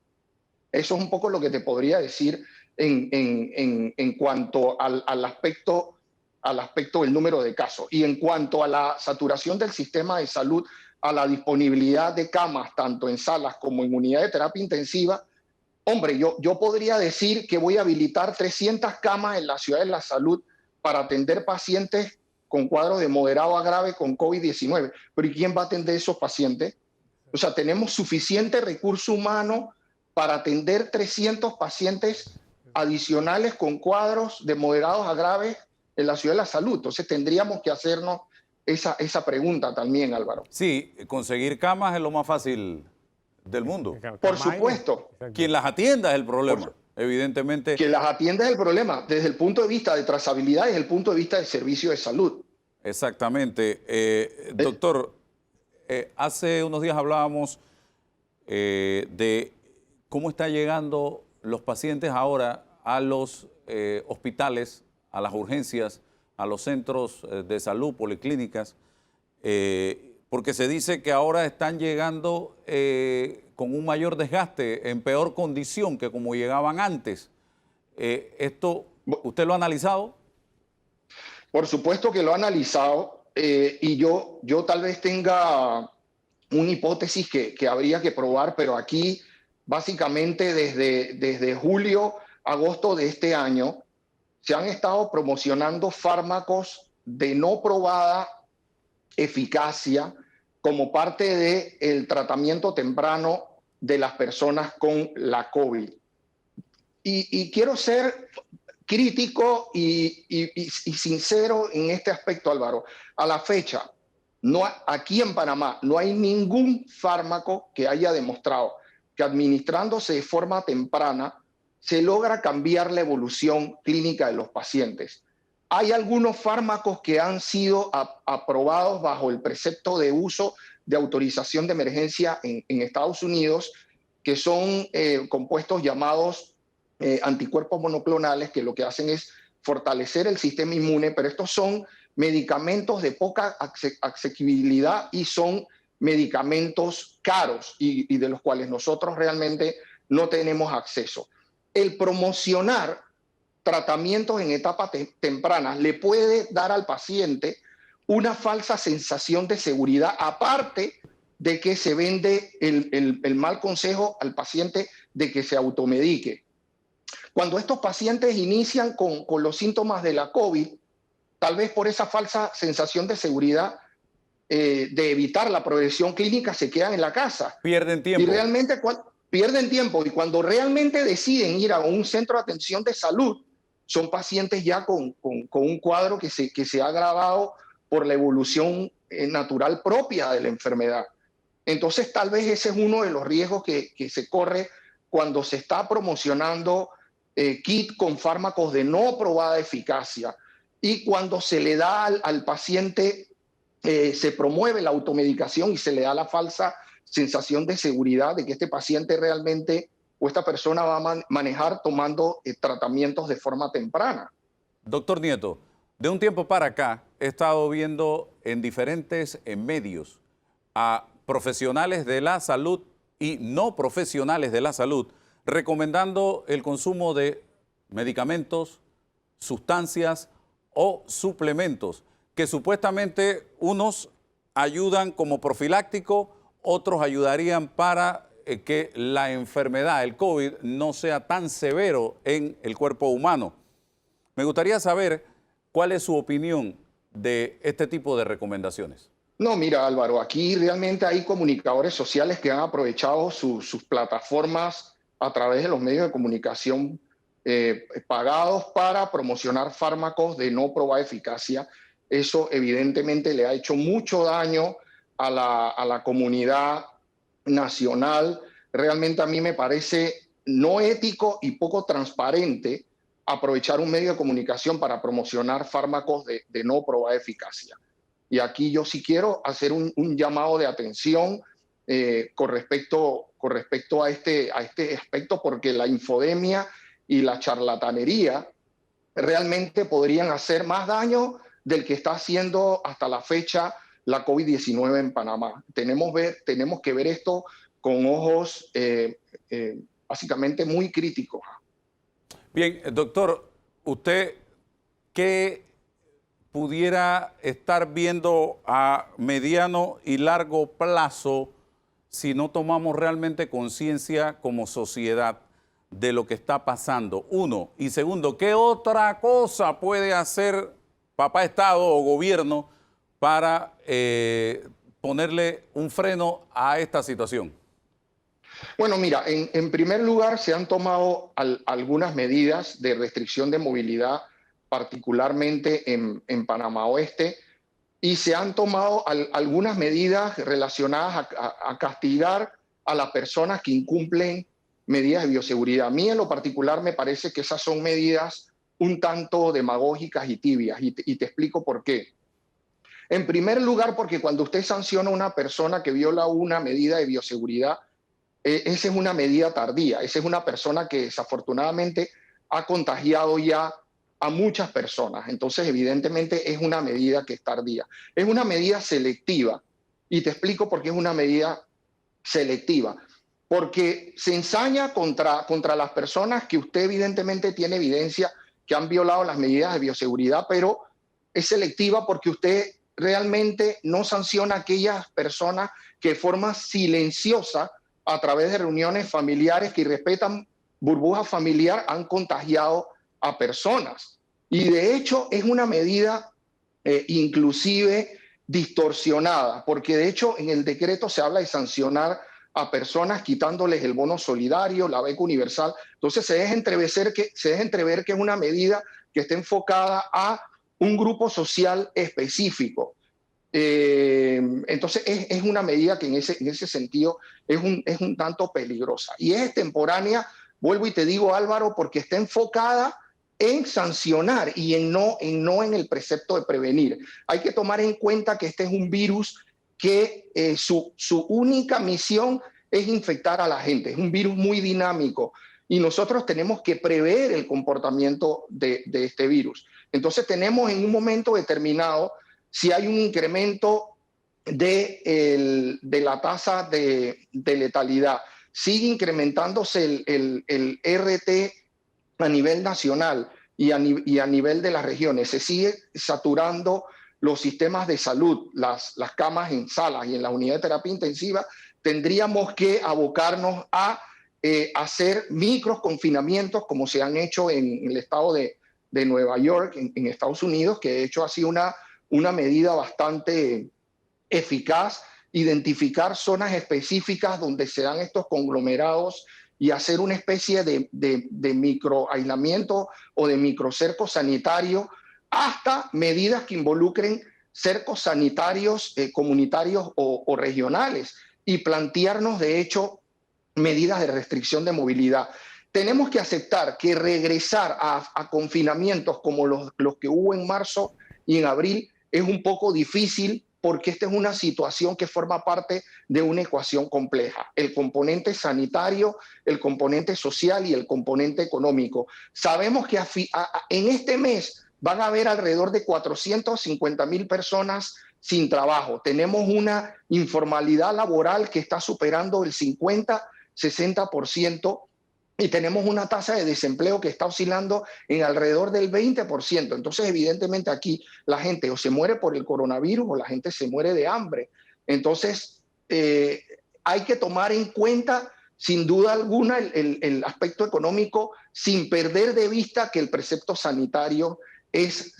Eso es un poco lo que te podría decir en cuanto al aspecto del número de casos. Y en cuanto a la saturación del sistema de salud, a la disponibilidad de camas, tanto en salas como en unidades de terapia intensiva, hombre, yo podría decir que voy a habilitar 300 camas en la Ciudad de la Salud para atender pacientes con cuadros de moderado a grave con COVID-19. Pero ¿y quién va a atender esos pacientes? O sea, tenemos suficiente recurso humano para atender 300 pacientes adicionales con cuadros de moderados a graves en la Ciudad de la Salud. Entonces tendríamos que hacernos esa pregunta también, Álvaro. Sí, conseguir camas es lo más fácil del mundo. Por supuesto. Quien las atienda es el problema, evidentemente. Quien las atienda es el problema, desde el punto de vista de trazabilidad y desde el punto de vista del servicio de salud. Exactamente. Doctor, hace unos días hablábamos de cómo están llegando los pacientes ahora a los hospitales, a las urgencias, a los centros de salud, policlínicas, porque se dice que ahora están llegando con un mayor desgaste, en peor condición que como llegaban antes. ¿Esto usted lo ha analizado? Por supuesto que lo he analizado, y yo tal vez tenga una hipótesis que habría que probar, pero aquí básicamente desde julio, agosto de este año, se han estado promocionando fármacos de no probada eficacia como parte del tratamiento temprano de las personas con la COVID. Y quiero ser crítico y sincero en este aspecto, Álvaro. A la fecha, aquí en Panamá no hay ningún fármaco que haya demostrado que administrándose de forma temprana se logra cambiar la evolución clínica de los pacientes. Hay algunos fármacos que han sido aprobados bajo el precepto de uso de autorización de emergencia en Estados Unidos, que son compuestos llamados anticuerpos monoclonales, que lo que hacen es fortalecer el sistema inmune, pero estos son medicamentos de poca asequibilidad y son medicamentos caros y de los cuales nosotros realmente no tenemos acceso. El promocionar tratamientos en etapas tempranas le puede dar al paciente una falsa sensación de seguridad, aparte de que se vende el mal consejo al paciente de que se automedique. Cuando estos pacientes inician con los síntomas de la COVID, tal vez por esa falsa sensación de seguridad, de evitar la progresión clínica, se quedan en la casa. Pierden tiempo. Y realmente pierden tiempo, y cuando realmente deciden ir a un centro de atención de salud, son pacientes ya con un cuadro que se ha agravado por la evolución natural propia de la enfermedad. Entonces, tal vez ese es uno de los riesgos que se corre cuando se está promocionando kit con fármacos de no probada eficacia, y cuando se le da al paciente, se promueve la automedicación y se le da la falsa sensación de seguridad de que este paciente realmente o esta persona va a manejar tomando tratamientos de forma temprana. Doctor Nieto, de un tiempo para acá he estado viendo en diferentes medios a profesionales de la salud y no profesionales de la salud, recomendando el consumo de medicamentos, sustancias o suplementos, que supuestamente unos ayudan como profiláctico, otros ayudarían para que la enfermedad, el COVID, no sea tan severo en el cuerpo humano. Me gustaría saber cuál es su opinión de este tipo de recomendaciones. No, mira, Álvaro, aquí realmente hay comunicadores sociales que han aprovechado sus plataformas a través de los medios de comunicación pagados para promocionar fármacos de no probada eficacia. Eso evidentemente le ha hecho mucho daño a la comunidad nacional. Realmente a mí me parece no ético y poco transparente aprovechar un medio de comunicación para promocionar fármacos de no probada eficacia. Y aquí yo sí quiero hacer un llamado de atención con respecto a este aspecto, porque la infodemia y la charlatanería realmente podrían hacer más daño del que está haciendo hasta la fecha la COVID-19 en Panamá. Tenemos que ver esto con ojos básicamente muy críticos. Bien, doctor, ¿usted qué pudiera estar viendo a mediano y largo plazo si no tomamos realmente conciencia como sociedad de lo que está pasando? Uno. Y segundo, ¿qué otra cosa puede hacer papá Estado o gobierno para ponerle un freno a esta situación? Bueno, mira, en primer lugar se han tomado algunas medidas de restricción de movilidad, particularmente en Panamá Oeste, y se han tomado algunas medidas relacionadas a castigar a las personas que incumplen medidas de bioseguridad. A mí en lo particular me parece que esas son medidas un tanto demagógicas y tibias, y te explico por qué. En primer lugar, porque cuando usted sanciona a una persona que viola una medida de bioseguridad, esa es una medida tardía, esa es una persona que desafortunadamente ha contagiado ya a muchas personas. Entonces, evidentemente, es una medida que es tardía. Es una medida selectiva. Y te explico por qué es una medida selectiva. Porque se ensaña contra las personas que usted evidentemente tiene evidencia que han violado las medidas de bioseguridad, pero es selectiva porque usted realmente no sanciona a aquellas personas que de forma silenciosa, a través de reuniones familiares que respetan burbuja familiar, han contagiado a personas. Y de hecho es una medida inclusive distorsionada, porque de hecho en el decreto se habla de sancionar a personas quitándoles el bono solidario, la beca universal. Entonces se deja entrever que es una medida que está enfocada a un grupo social específico. Entonces es una medida que en ese sentido es un tanto peligrosa. Y es extemporánea, vuelvo y te digo, Álvaro, porque está enfocada en sancionar y no en el precepto de prevenir. Hay que tomar en cuenta que este es un virus que su única misión es infectar a la gente. Es un virus muy dinámico y nosotros tenemos que prever el comportamiento de este virus. Entonces tenemos en un momento determinado, si hay un incremento de la tasa de letalidad, sigue incrementándose el RT a nivel nacional y a nivel de las regiones, se sigue saturando los sistemas de salud, las camas en salas y en la unidad de terapia intensiva, tendríamos que abocarnos a hacer micros confinamientos como se han hecho en el estado de Nueva York, en Estados Unidos, que de hecho ha sido una medida bastante eficaz, identificar zonas específicas donde se dan estos conglomerados y hacer una especie de microaislamiento o de microcerco sanitario, hasta medidas que involucren cercos sanitarios comunitarios o regionales, y plantearnos de hecho medidas de restricción de movilidad. Tenemos que aceptar que regresar a confinamientos como los que hubo en marzo y en abril es un poco difícil, porque esta es una situación que forma parte de una ecuación compleja. El componente sanitario, el componente social y el componente económico. Sabemos que en este mes van a haber alrededor de 450.000 personas sin trabajo. Tenemos una informalidad laboral que está superando el 50-60%. Y tenemos una tasa de desempleo que está oscilando en alrededor del 20%. Entonces, evidentemente aquí la gente o se muere por el coronavirus o la gente se muere de hambre. Entonces, hay que tomar en cuenta, sin duda alguna, el aspecto económico, sin perder de vista que el precepto sanitario es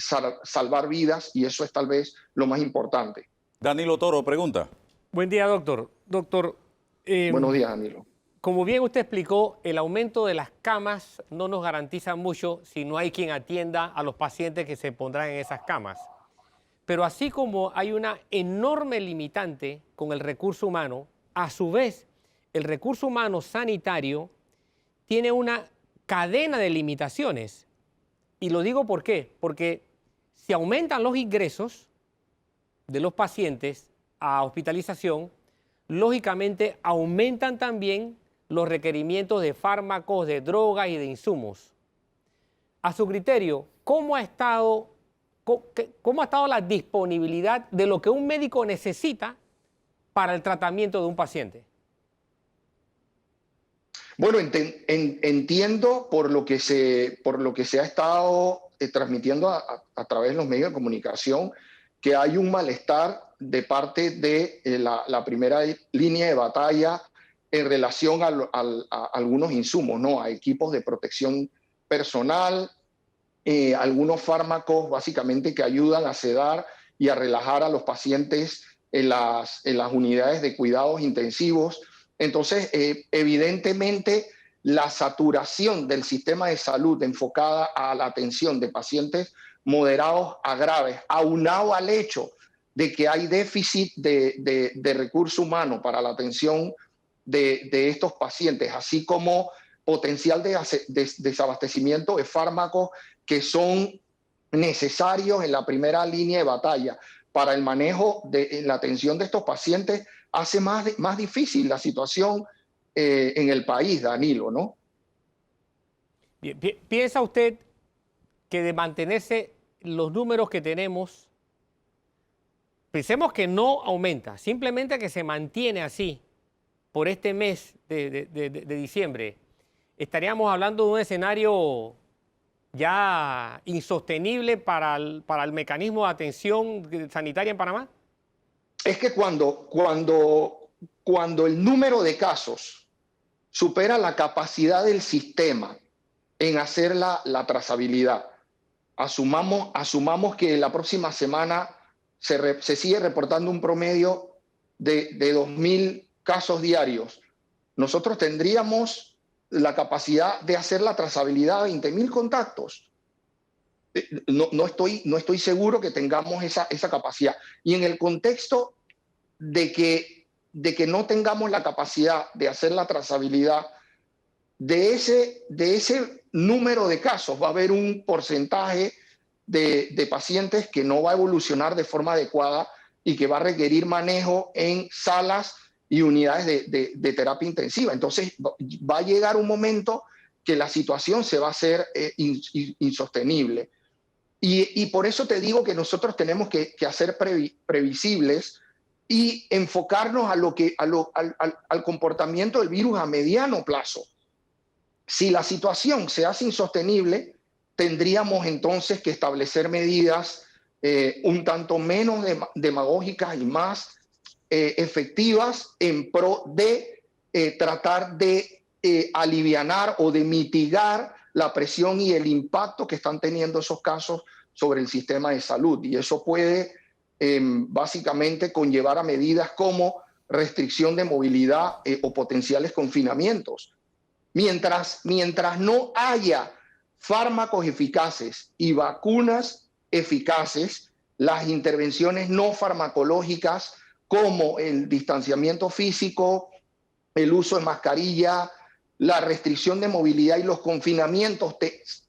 salvar vidas, y eso es tal vez lo más importante. Danilo Toro, pregunta. Buen día, doctor. Doctor, Buenos días, Danilo. como bien usted explicó, el aumento de las camas no nos garantiza mucho si no hay quien atienda a los pacientes que se pondrán en esas camas. Pero así como hay una enorme limitante con el recurso humano, a su vez, el recurso humano sanitario tiene una cadena de limitaciones. Y lo digo ¿por qué? Porque si aumentan los ingresos de los pacientes a hospitalización, lógicamente aumentan también los requerimientos de fármacos, de drogas y de insumos. A su criterio, ¿cómo ha estado la disponibilidad de lo que un médico necesita para el tratamiento de un paciente? Bueno, entiendo por lo que se ha estado transmitiendo a través de los medios de comunicación, que hay un malestar de parte de la primera línea de batalla en relación a algunos insumos, ¿no? A equipos de protección personal, algunos fármacos básicamente que ayudan a sedar y a relajar a los pacientes en las unidades de cuidados intensivos. Entonces, evidentemente, la saturación del sistema de salud enfocada a la atención de pacientes moderados a graves, aunado al hecho de que hay déficit de recurso humano para la atención de estos pacientes, así como potencial de desabastecimiento de fármacos que son necesarios en la primera línea de batalla para el manejo de la atención de estos pacientes, hace más difícil la situación en el país, Danilo, ¿no? ¿Piensa usted que de mantenerse los números que tenemos, pensemos que no aumenta, simplemente que se mantiene así por este mes de diciembre, estaríamos hablando de un escenario ya insostenible para el mecanismo de atención sanitaria en Panamá? Es que cuando el número de casos supera la capacidad del sistema en hacer la trazabilidad, asumamos que la próxima semana se sigue reportando un promedio de 2.000 casos diarios. Nosotros tendríamos la capacidad de hacer la trazabilidad de 20.000 contactos. No estoy seguro que tengamos esa capacidad. Y en el contexto de que no tengamos la capacidad de hacer la trazabilidad de ese número de casos, va a haber un porcentaje de pacientes que no va a evolucionar de forma adecuada y que va a requerir manejo en salas y unidades de terapia intensiva. Entonces va a llegar un momento que la situación se va a hacer insostenible. Y por eso te digo que nosotros tenemos que hacer previsibles y enfocarnos al comportamiento del virus a mediano plazo. Si la situación se hace insostenible, tendríamos entonces que establecer medidas un tanto menos demagógicas y más efectivas en pro de tratar de alivianar o de mitigar la presión y el impacto que están teniendo esos casos sobre el sistema de salud. Y eso puede básicamente conllevar a medidas como restricción de movilidad o potenciales confinamientos. Mientras no haya fármacos eficaces y vacunas eficaces, las intervenciones no farmacológicas como el distanciamiento físico, el uso de mascarilla, la restricción de movilidad y los confinamientos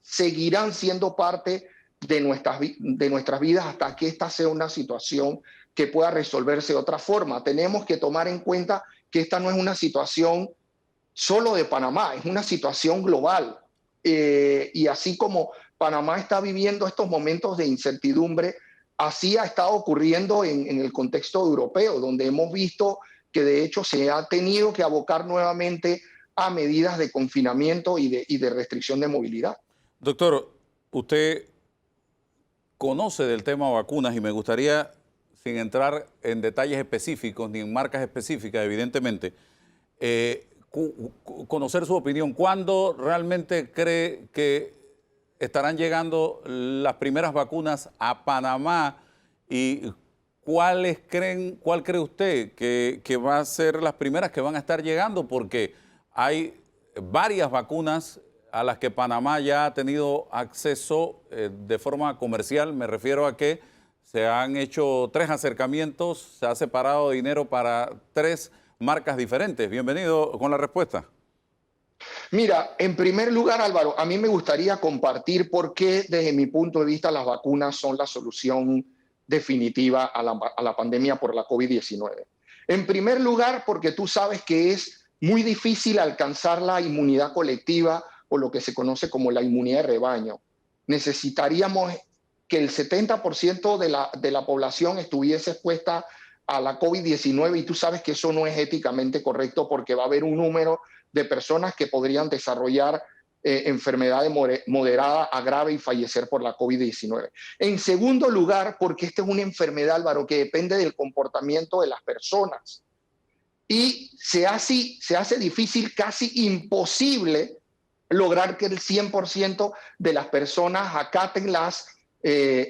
seguirán siendo parte de nuestras vidas hasta que esta sea una situación que pueda resolverse de otra forma. Tenemos que tomar en cuenta que esta no es una situación solo de Panamá, es una situación global. Y así como Panamá está viviendo estos momentos de incertidumbre. Así ha estado ocurriendo en el contexto europeo, donde hemos visto que de hecho se ha tenido que abocar nuevamente a medidas de confinamiento y de restricción de movilidad. Doctor, usted conoce del tema vacunas y me gustaría, sin entrar en detalles específicos ni en marcas específicas, evidentemente, conocer su opinión. ¿Cuándo realmente cree que estarán llegando las primeras vacunas a Panamá y cuál cree usted que va a ser las primeras que van a estar llegando? Porque hay varias vacunas a las que Panamá ya ha tenido acceso de forma comercial. Me refiero a que se han hecho 3 acercamientos, se ha separado dinero para 3 marcas diferentes. Bienvenido con la respuesta. Mira, en primer lugar, Álvaro, a mí me gustaría compartir por qué, desde mi punto de vista, las vacunas son la solución definitiva a la pandemia por la COVID-19. En primer lugar, porque tú sabes que es muy difícil alcanzar la inmunidad colectiva o lo que se conoce como la inmunidad de rebaño. Necesitaríamos que el 70% de la población estuviese expuesta a la COVID-19 y tú sabes que eso no es éticamente correcto porque va a haber un número de personas que podrían desarrollar enfermedad moderada a grave y fallecer por la COVID-19. En segundo lugar, porque esta es una enfermedad, Álvaro, que depende del comportamiento de las personas. Y se hace difícil, casi imposible, lograr que el 100% de las personas acaten las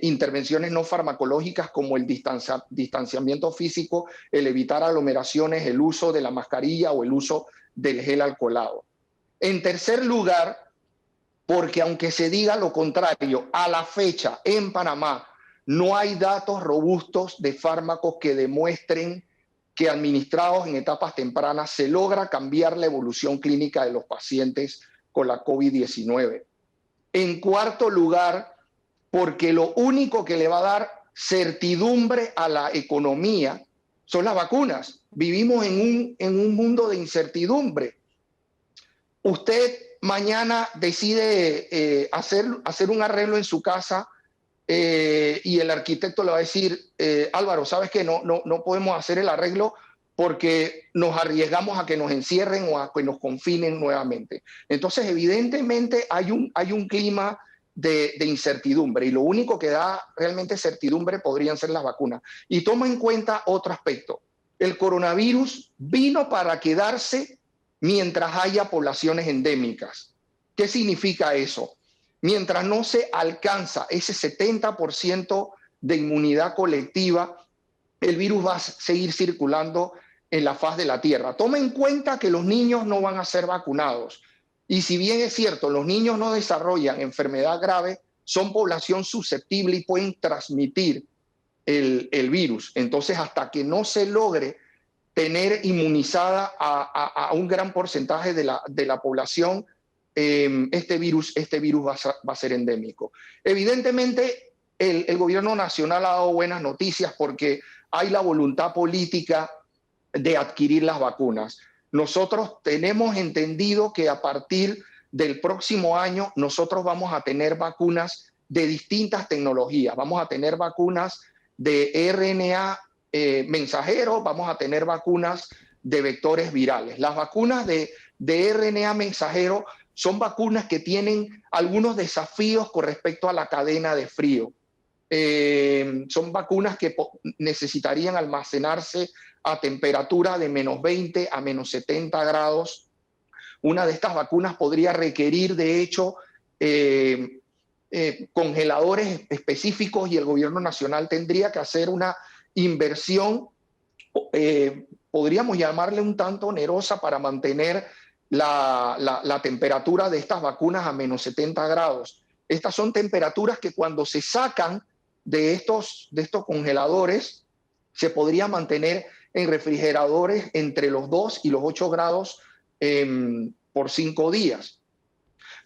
intervenciones no farmacológicas como el distanciamiento físico, el evitar aglomeraciones, el uso de la mascarilla o el uso del gel alcoholado. En tercer lugar, porque aunque se diga lo contrario, a la fecha en Panamá no hay datos robustos de fármacos que demuestren que administrados en etapas tempranas se logra cambiar la evolución clínica de los pacientes con la COVID-19. En cuarto lugar, porque lo único que le va a dar certidumbre a la economía son las vacunas. Vivimos en un mundo de incertidumbre. Usted mañana decide hacer un arreglo en su casa y el arquitecto le va a decir, Álvaro, ¿sabes qué? No podemos hacer el arreglo porque nos arriesgamos a que nos encierren o a que nos confinen nuevamente. Entonces, evidentemente hay un clima de incertidumbre y lo único que da realmente certidumbre podrían ser las vacunas. Y toma en cuenta otro aspecto. El coronavirus vino para quedarse mientras haya poblaciones endémicas. ¿Qué significa eso? Mientras no se alcanza ese 70% de inmunidad colectiva, el virus va a seguir circulando en la faz de la Tierra. Toma en cuenta que los niños no van a ser vacunados. Y si bien es cierto, los niños no desarrollan enfermedad grave, son población susceptible y pueden transmitir el virus. Entonces, hasta que no se logre tener inmunizada a un gran porcentaje de la población, este virus va a ser endémico. Evidentemente, el gobierno nacional ha dado buenas noticias porque hay la voluntad política de adquirir las vacunas. Nosotros tenemos entendido que a partir del próximo año nosotros vamos a tener vacunas de distintas tecnologías. Vamos a tener vacunas de RNA mensajero, vamos a tener vacunas de vectores virales. Las vacunas de RNA mensajero son vacunas que tienen algunos desafíos con respecto a la cadena de frío. Son vacunas que necesitarían almacenarse a temperatura de -20 a -70 grados. Una de estas vacunas podría requerir, de hecho, congeladores específicos y el gobierno nacional tendría que hacer una inversión, podríamos llamarle un tanto onerosa, para mantener la temperatura de estas vacunas a -70 grados. Estas son temperaturas que cuando se sacan de estos congeladores se podría mantener en refrigeradores entre los 2 y los 8 grados por 5 días.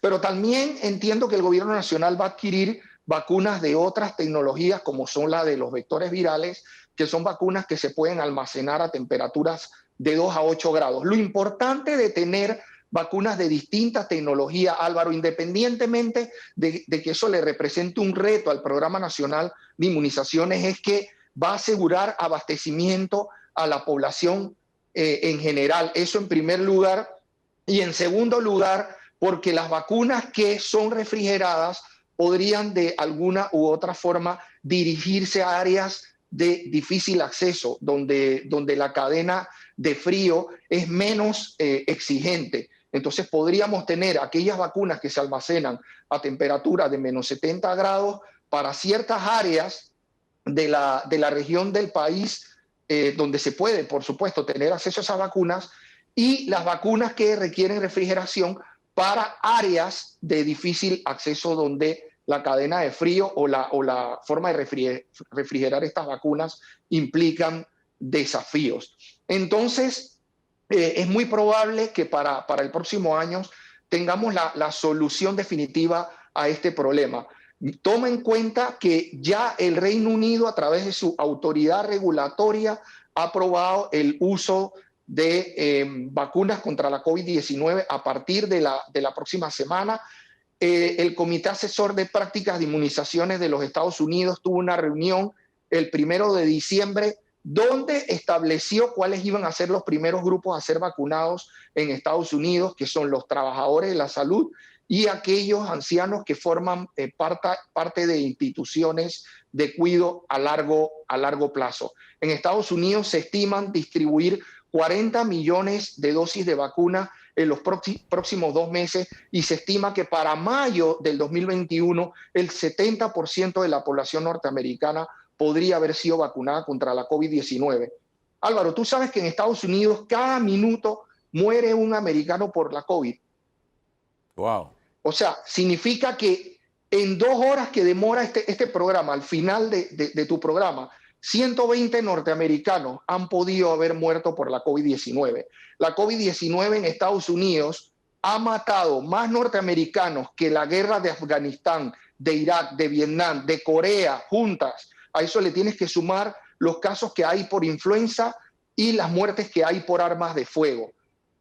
Pero también entiendo que el gobierno nacional va a adquirir vacunas de otras tecnologías como son la de los vectores virales, que son vacunas que se pueden almacenar a temperaturas de 2 a 8 grados. Lo importante de tener vacunas de distinta tecnología, Álvaro, independientemente de que eso le represente un reto al Programa Nacional de Inmunizaciones, es que va a asegurar abastecimiento a la población en general. Eso en primer lugar. Y en segundo lugar, porque las vacunas que son refrigeradas podrían de alguna u otra forma dirigirse a áreas de difícil acceso, donde la cadena de frío es menos exigente. Entonces podríamos tener aquellas vacunas que se almacenan a temperatura de menos 70 grados para ciertas áreas de la región del país donde se puede, por supuesto, tener acceso a esas vacunas, y las vacunas que requieren refrigeración para áreas de difícil acceso donde la cadena de frío o la forma de refrigerar estas vacunas implican desafíos. Entonces, es muy probable que para el próximo año tengamos la solución definitiva a este problema. Toma en cuenta que ya el Reino Unido, a través de su autoridad regulatoria, ha aprobado el uso de vacunas contra la COVID-19 a partir de la próxima semana. El Comité Asesor de Prácticas de Inmunizaciones de los Estados Unidos tuvo una reunión el 1 de diciembre donde estableció cuáles iban a ser los primeros grupos a ser vacunados en Estados Unidos, que son los trabajadores de la salud y aquellos ancianos que forman parte de instituciones de cuidado a largo plazo. En Estados Unidos se estiman distribuir 40 millones de dosis de vacuna en los próximos 2 meses, y se estima que para mayo del 2021 el 70% de la población norteamericana podría haber sido vacunada contra la COVID-19. Álvaro, tú sabes que en Estados Unidos cada minuto muere un americano por la COVID. Wow. O sea, significa que en 2 horas que demora este programa, al final de tu programa, 120 norteamericanos han podido haber muerto por la COVID-19. La COVID-19 en Estados Unidos ha matado más norteamericanos que la guerra de Afganistán, de Irak, de Vietnam, de Corea, juntas. A eso le tienes que sumar los casos que hay por influenza y las muertes que hay por armas de fuego.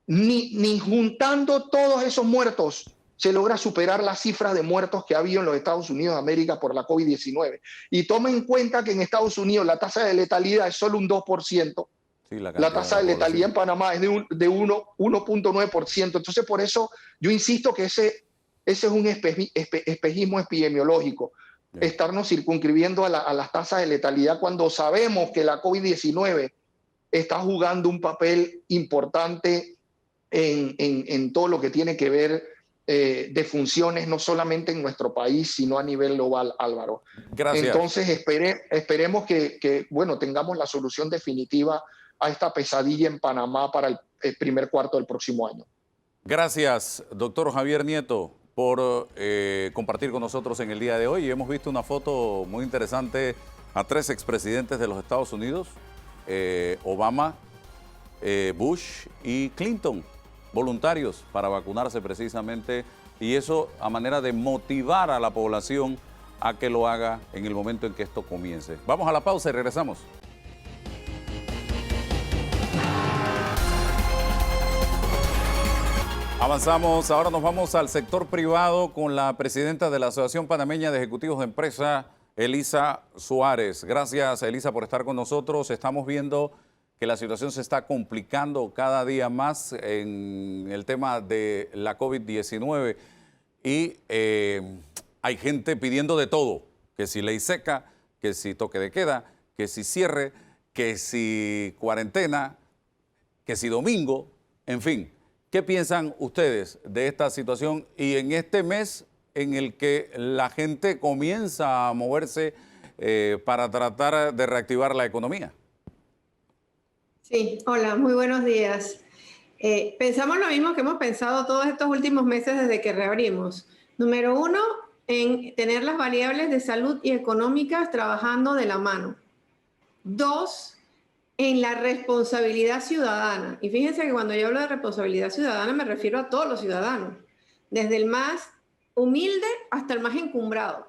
Ni juntando todos esos muertos se logra superar las cifras de muertos que ha habido en los Estados Unidos de América por la COVID-19. Y toma en cuenta que en Estados Unidos la tasa de letalidad es solo un 2%. Sí, la tasa de letalidad en Panamá es de 1.9%. Entonces, por eso yo insisto que ese es un espejismo epidemiológico. Bien. Estarnos circunscribiendo a las tasas de letalidad cuando sabemos que la COVID-19 está jugando un papel importante en todo lo que tiene que ver de funciones, no solamente en nuestro país, sino a nivel global, Álvaro. Gracias. Entonces, esperemos que tengamos la solución definitiva a esta pesadilla en Panamá para el primer cuarto del próximo año. Gracias, doctor Javier Nieto, por compartir con nosotros en el día de hoy. Hemos visto una foto muy interesante a 3 expresidentes de los Estados Unidos, Obama, Bush y Clinton, voluntarios para vacunarse precisamente, y eso a manera de motivar a la población a que lo haga en el momento en que esto comience. Vamos a la pausa y regresamos. Avanzamos, ahora nos vamos al sector privado con la presidenta de la Asociación Panameña de Ejecutivos de Empresa, Elisa Suárez. Gracias, Elisa, por estar con nosotros. Estamos viendo que la situación se está complicando cada día más en el tema de la COVID-19 y hay gente pidiendo de todo, que si ley seca, que si toque de queda, que si cierre, que si cuarentena, que si domingo, en fin. ¿Qué piensan ustedes de esta situación y en este mes en el que la gente comienza a moverse para tratar de reactivar la economía? Sí, hola, muy buenos días. Pensamos lo mismo que hemos pensado todos estos últimos meses desde que reabrimos. Número 1, en tener las variables de salud y económicas trabajando de la mano. 2, en la responsabilidad ciudadana. Y fíjense que cuando yo hablo de responsabilidad ciudadana me refiero a todos los ciudadanos, desde el más humilde hasta el más encumbrado.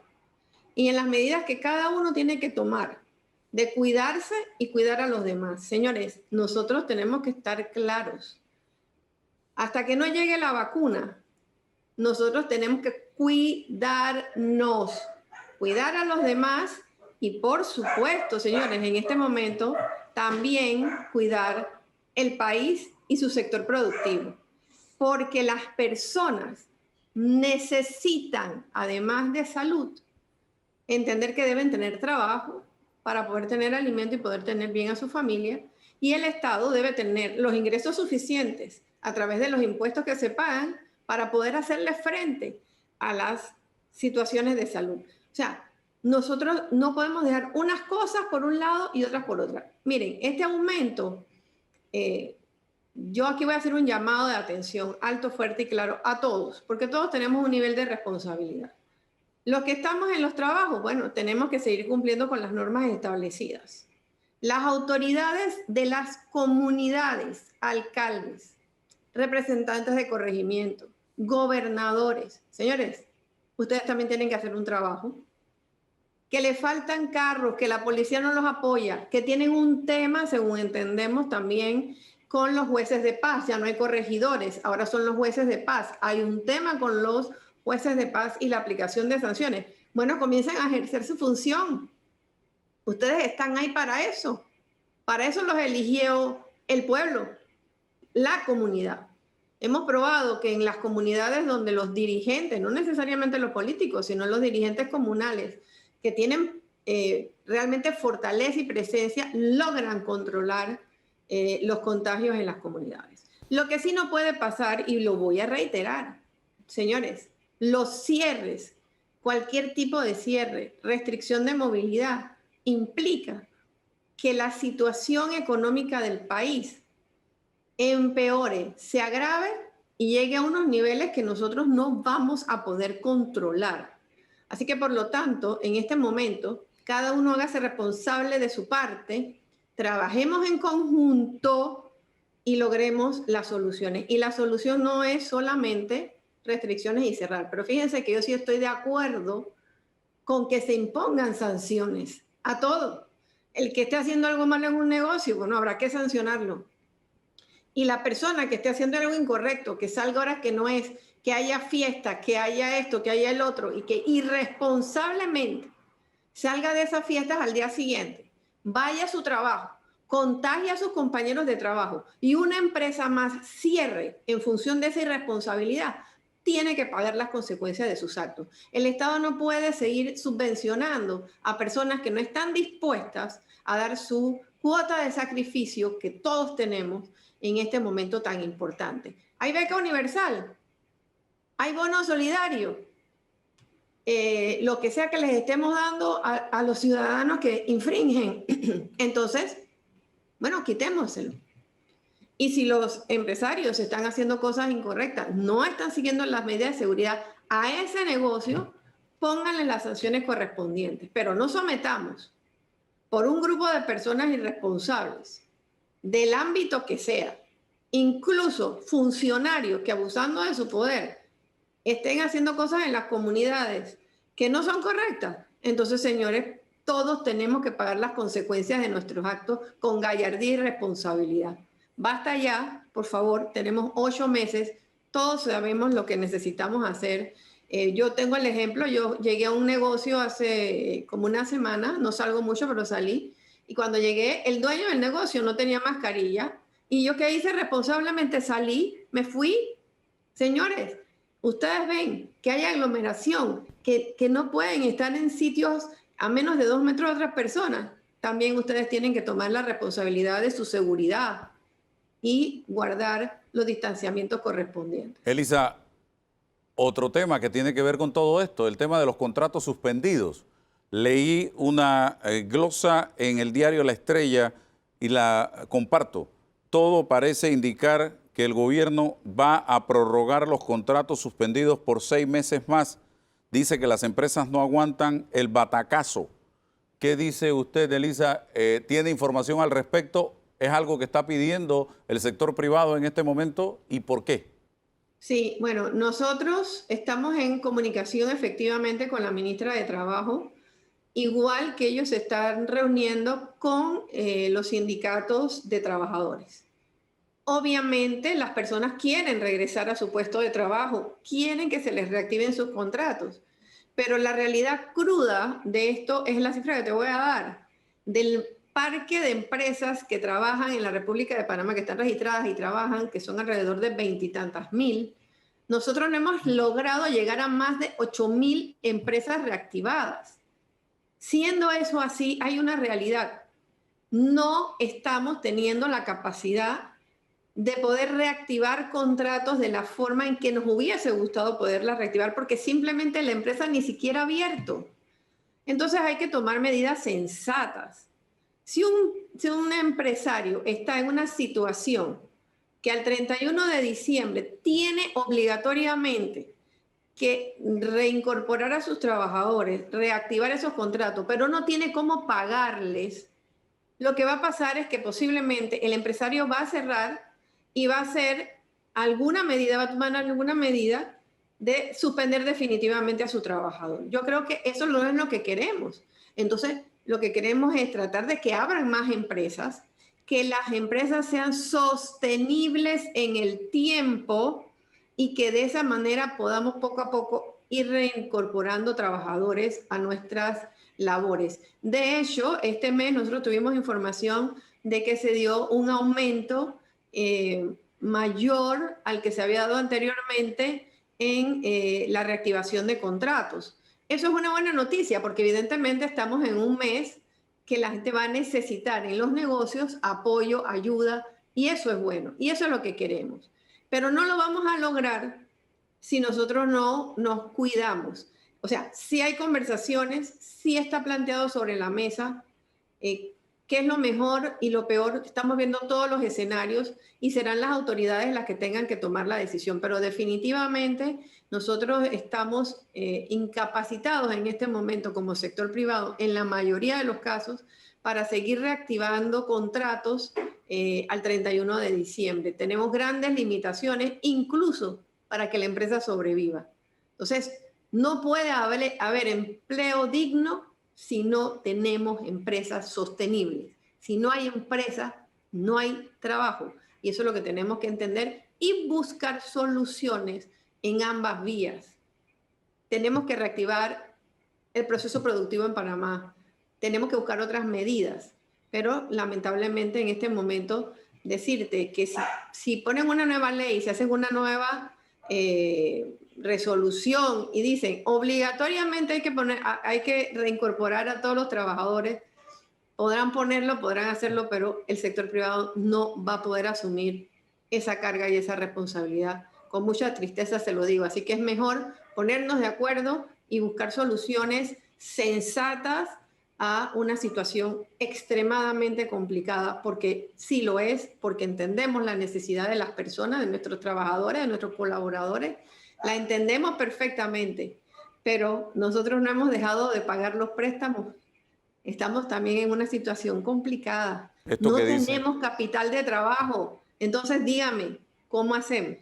Y en las medidas que cada uno tiene que tomar, de cuidarse y cuidar a los demás. Señores, nosotros tenemos que estar claros. hasta que no llegue la vacuna, nosotros tenemos que cuidarnos, cuidar a los demás y, por supuesto, señores, en este momento también cuidar el país y su sector productivo, porque las personas necesitan, además de salud, entender que deben tener trabajo para poder tener alimento y poder tener bien a su familia, y el Estado debe tener los ingresos suficientes a través de los impuestos que se pagan para poder hacerle frente a las situaciones de salud. O sea, nosotros no podemos dejar unas cosas por un lado y otras por otra. Miren, este aumento, yo aquí voy a hacer un llamado de atención alto, fuerte y claro a todos, porque todos tenemos un nivel de responsabilidad. Los que estamos en los trabajos, bueno, tenemos que seguir cumpliendo con las normas establecidas. Las autoridades de las comunidades, alcaldes, representantes de corregimiento, gobernadores, señores, ustedes también tienen que hacer un trabajo. Que le faltan carros, que la policía no los apoya, que tienen un tema, según entendemos también, con los jueces de paz. Ya no hay corregidores, ahora son los jueces de paz. Hay un tema con los jueces de paz y la aplicación de sanciones. Bueno, comiencen a ejercer su función. Ustedes están ahí para eso. Para eso los eligió el pueblo, la comunidad. Hemos probado que en las comunidades donde los dirigentes, no necesariamente los políticos, sino los dirigentes comunales, que tienen realmente fortaleza y presencia, logran controlar los contagios en las comunidades. Lo que sí no puede pasar, y lo voy a reiterar, señores, los cierres, cualquier tipo de cierre, restricción de movilidad, implica que la situación económica del país empeore, se agrave y llegue a unos niveles que nosotros no vamos a poder controlar. Así que, por lo tanto, en este momento, cada uno hágase responsable de su parte, trabajemos en conjunto y logremos las soluciones. Y la solución no es solamente restricciones y cerrar, pero fíjense que yo sí estoy de acuerdo con que se impongan sanciones a todo. El que esté haciendo algo malo en un negocio, bueno, habrá que sancionarlo. Y la persona que esté haciendo algo incorrecto, que salga ahora que no es, que haya fiesta, que haya esto, que haya el otro, y que irresponsablemente salga de esas fiestas al día siguiente, vaya a su trabajo, contagie a sus compañeros de trabajo y una empresa más cierre en función de esa irresponsabilidad, tiene que pagar las consecuencias de sus actos. El Estado no puede seguir subvencionando a personas que no están dispuestas a dar su cuota de sacrificio que todos tenemos en este momento tan importante. Hay beca universal, hay bono solidario, lo que sea que les estemos dando a los ciudadanos que infringen. Entonces, bueno, quitémoselo. Y si los empresarios están haciendo cosas incorrectas, no están siguiendo las medidas de seguridad a ese negocio, pónganle las sanciones correspondientes, pero no sometamos por un grupo de personas irresponsables del ámbito que sea, incluso funcionarios que abusando de su poder estén haciendo cosas en las comunidades que no son correctas. Entonces, señores, todos tenemos que pagar las consecuencias de nuestros actos con gallardía y responsabilidad. Basta ya, por favor, tenemos 8 meses, todos sabemos lo que necesitamos hacer. Yo tengo el ejemplo, yo llegué a un negocio hace como una semana, no salgo mucho, pero salí, y cuando llegué, el dueño del negocio no tenía mascarilla, y yo, ¿qué hice? Responsablemente salí, me fui. Señores, ustedes ven que hay aglomeración, que no pueden estar en sitios a menos de 2 metros de otras personas. También ustedes tienen que tomar la responsabilidad de su seguridad y guardar los distanciamientos correspondientes. Elisa, otro tema que tiene que ver con todo esto, el tema de los contratos suspendidos. Leí una glosa en el diario La Estrella y la comparto. Todo parece indicar que el gobierno va a prorrogar los contratos suspendidos por 6 meses más. Dice que las empresas no aguantan el batacazo. ¿Qué dice usted, Elisa? ¿Tiene información al respecto? ¿Es algo que está pidiendo el sector privado en este momento y por qué? Sí, bueno, nosotros estamos en comunicación efectivamente con la ministra de Trabajo, igual que ellos se están reuniendo con los sindicatos de trabajadores. Obviamente las personas quieren regresar a su puesto de trabajo, quieren que se les reactiven sus contratos, pero la realidad cruda de esto es la cifra que te voy a dar. Del parque de empresas que trabajan en la República de Panamá, que están registradas y trabajan, que son alrededor de 20 y tantas mil, nosotros no hemos logrado llegar a más de 8.000 empresas reactivadas. Siendo eso así, hay una realidad. No estamos teniendo la capacidad de poder reactivar contratos de la forma en que nos hubiese gustado poderla reactivar, porque simplemente la empresa ni siquiera ha abierto. Entonces hay que tomar medidas sensatas. Si un empresario está en una situación que al 31 de diciembre tiene obligatoriamente que reincorporar a sus trabajadores, reactivar esos contratos, pero no tiene cómo pagarles, lo que va a pasar es que posiblemente el empresario va a cerrar y va a hacer alguna medida, va a tomar alguna medida de suspender definitivamente a su trabajador. Yo creo que eso no es lo que queremos. Entonces, lo que queremos es tratar de que abran más empresas, que las empresas sean sostenibles en el tiempo y que de esa manera podamos poco a poco ir reincorporando trabajadores a nuestras labores. De hecho, este mes nosotros tuvimos información de que se dio un aumento mayor al que se había dado anteriormente en la reactivación de contratos. Eso es una buena noticia porque evidentemente estamos en un mes que la gente va a necesitar en los negocios apoyo, ayuda, y eso es bueno, y eso es lo que queremos. Pero no lo vamos a lograr si nosotros no nos cuidamos. O sea, sí hay conversaciones, sí está planteado sobre la mesa qué es lo mejor y lo peor. Estamos viendo todos los escenarios y serán las autoridades las que tengan que tomar la decisión. Pero definitivamente nosotros estamos incapacitados en este momento como sector privado, en la mayoría de los casos, para seguir reactivando contratos al 31 de diciembre. Tenemos grandes limitaciones, incluso para que la empresa sobreviva. Entonces, no puede haber empleo digno si no tenemos empresas sostenibles. Si no hay empresa, no hay trabajo. Y eso es lo que tenemos que entender y buscar soluciones en ambas vías. Tenemos que reactivar el proceso productivo en Panamá. Tenemos que buscar otras medidas. Pero lamentablemente en este momento decirte que si ponen una nueva ley, si hacen una nueva resolución y dicen obligatoriamente hay que reincorporar a todos los trabajadores, podrán ponerlo, podrán hacerlo, pero el sector privado no va a poder asumir esa carga y esa responsabilidad. Con mucha tristeza se lo digo. Así que es mejor ponernos de acuerdo y buscar soluciones sensatas a una situación extremadamente complicada, porque sí lo es, porque entendemos la necesidad de las personas, de nuestros trabajadores, de nuestros colaboradores, la entendemos perfectamente, pero nosotros no hemos dejado de pagar los préstamos. Estamos también en una situación complicada. No tenemos capital de trabajo. Entonces dígame, ¿cómo hacemos?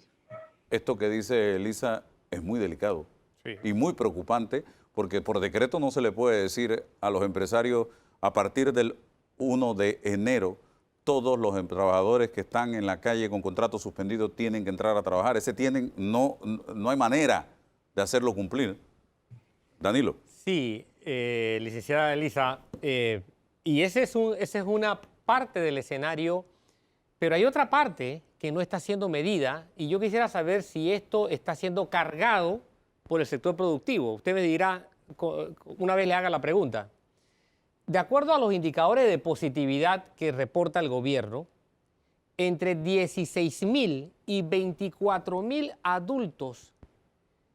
Esto que dice Elisa es muy delicado y muy preocupante, porque por decreto no se le puede decir a los empresarios a partir del 1 de enero todos los trabajadores que están en la calle con contratos suspendidos tienen que entrar a trabajar. No hay manera de hacerlo cumplir. Danilo. Sí, licenciada Elisa, y esa es una parte del escenario, pero hay otra parte que no está siendo medida y yo quisiera saber si esto está siendo cargado por el sector productivo. Usted me dirá una vez le haga la pregunta. De acuerdo a los indicadores de positividad que reporta el gobierno, entre 16.000 y 24.000 adultos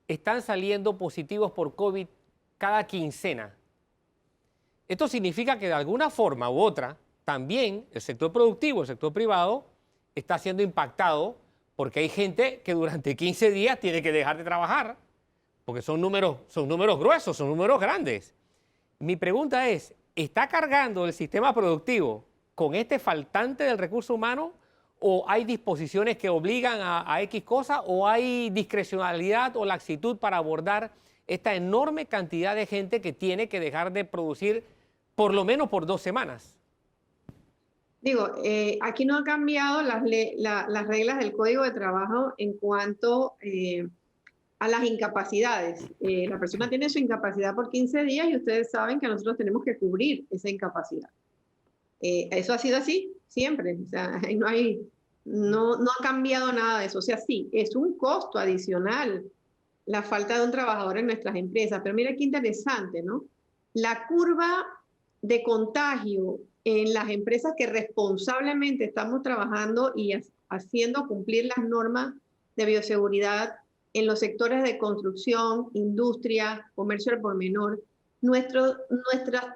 están saliendo positivos por COVID cada quincena. Esto significa que de alguna forma u otra, también el sector productivo, el sector privado, está siendo impactado porque hay gente que durante 15 días tiene que dejar de trabajar, porque son números gruesos, son números grandes. Mi pregunta es, ¿está cargando el sistema productivo con este faltante del recurso humano o hay disposiciones que obligan a X cosas o hay discrecionalidad o laxitud para abordar esta enorme cantidad de gente que tiene que dejar de producir por lo menos por 2 semanas? Digo, aquí no han cambiado las reglas del Código de Trabajo en cuanto a las incapacidades. La persona tiene su incapacidad por 15 días y ustedes saben que nosotros tenemos que cubrir esa incapacidad. Eso ha sido así siempre. O sea, no ha cambiado nada de eso. O sea, sí, es un costo adicional la falta de un trabajador en nuestras empresas. Pero mira qué interesante, ¿no? La curva de contagio en las empresas que responsablemente estamos trabajando y haciendo cumplir las normas de bioseguridad en los sectores de construcción, industria, comercio al por menor, nuestras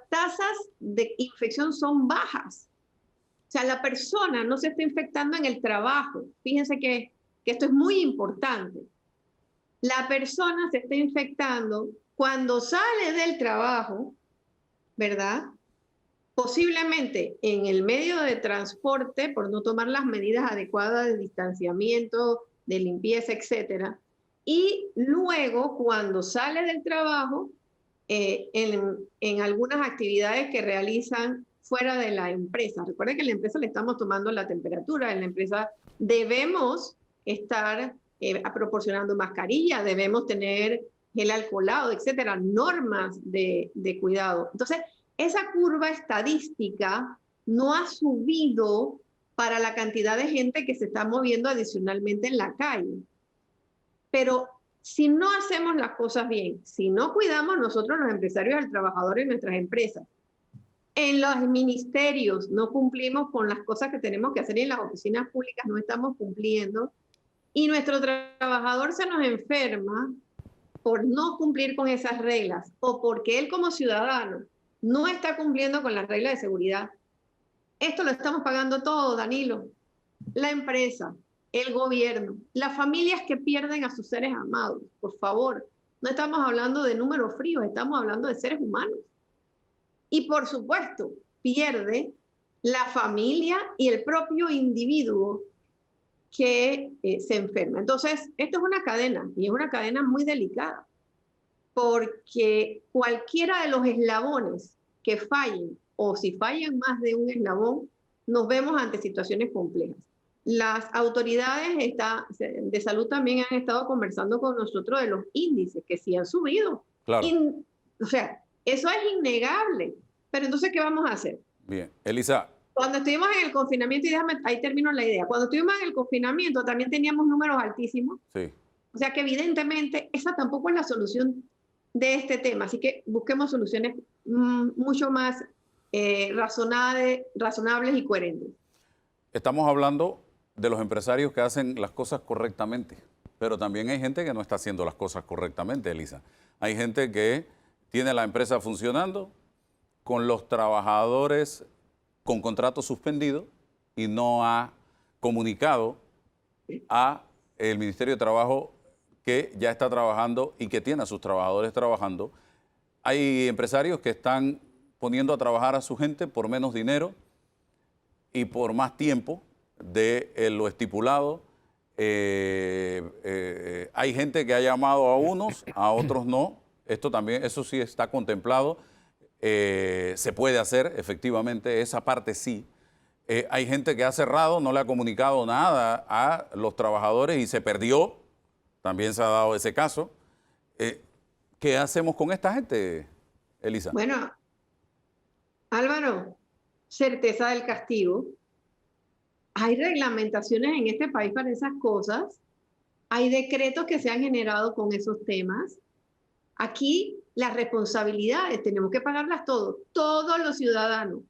tasas de infección son bajas. O sea, la persona no se está infectando en el trabajo. Fíjense que esto es muy importante. La persona se está infectando cuando sale del trabajo, ¿verdad? Posiblemente en el medio de transporte, por no tomar las medidas adecuadas de distanciamiento, de limpieza, etcétera. Y luego, cuando sale del trabajo, en algunas actividades que realizan fuera de la empresa. Recuerden que en la empresa le estamos tomando la temperatura, en la empresa debemos estar proporcionando mascarilla, debemos tener gel alcoholado, etcétera, normas de cuidado. Entonces, esa curva estadística no ha subido para la cantidad de gente que se está moviendo adicionalmente en la calle. Pero si no hacemos las cosas bien, si no cuidamos nosotros los empresarios, el trabajador en nuestras empresas, en los ministerios no cumplimos con las cosas que tenemos que hacer, y en las oficinas públicas no estamos cumpliendo, y nuestro trabajador se nos enferma por no cumplir con esas reglas o porque él como ciudadano no está cumpliendo con las reglas de seguridad. Esto lo estamos pagando todo, Danilo. La empresa, el gobierno, las familias que pierden a sus seres amados. Por favor, no estamos hablando de números fríos, estamos hablando de seres humanos. Y por supuesto, pierde la familia y el propio individuo que se enferma. Entonces, esto es una cadena, y es una cadena muy delicada, porque cualquiera de los eslabones que fallen, o si fallan más de un eslabón, nos vemos ante situaciones complejas. Las autoridades de salud también han estado conversando con nosotros de los índices, que sí han subido. Claro. O sea, eso es innegable. Pero entonces, ¿qué vamos a hacer? Bien, Elisa. Cuando estuvimos en el confinamiento, y ahí termino la idea, cuando estuvimos en el confinamiento también teníamos números altísimos. Sí. O sea que evidentemente esa tampoco es la solución de este tema. Así que busquemos soluciones mucho más razonables y coherentes. Estamos hablando de los empresarios que hacen las cosas correctamente, pero también hay gente que no está haciendo las cosas correctamente, Elisa. Hay gente que tiene la empresa funcionando con los trabajadores con contrato suspendido y no ha comunicado a el Ministerio de Trabajo que ya está trabajando y que tiene a sus trabajadores trabajando. Hay empresarios que están poniendo a trabajar a su gente por menos dinero y por más tiempo de lo estipulado. Hay gente que ha llamado a unos, a otros no. Esto también, eso sí está contemplado. Se puede hacer, efectivamente, esa parte sí. Hay gente que ha cerrado, no le ha comunicado nada a los trabajadores y se perdió. También se ha dado ese caso. ¿Qué hacemos con esta gente, Elisa? Bueno, Álvaro, certeza del castigo. Hay reglamentaciones en este país para esas cosas. Hay decretos que se han generado con esos temas. Aquí las responsabilidades tenemos que pagarlas todos los ciudadanos.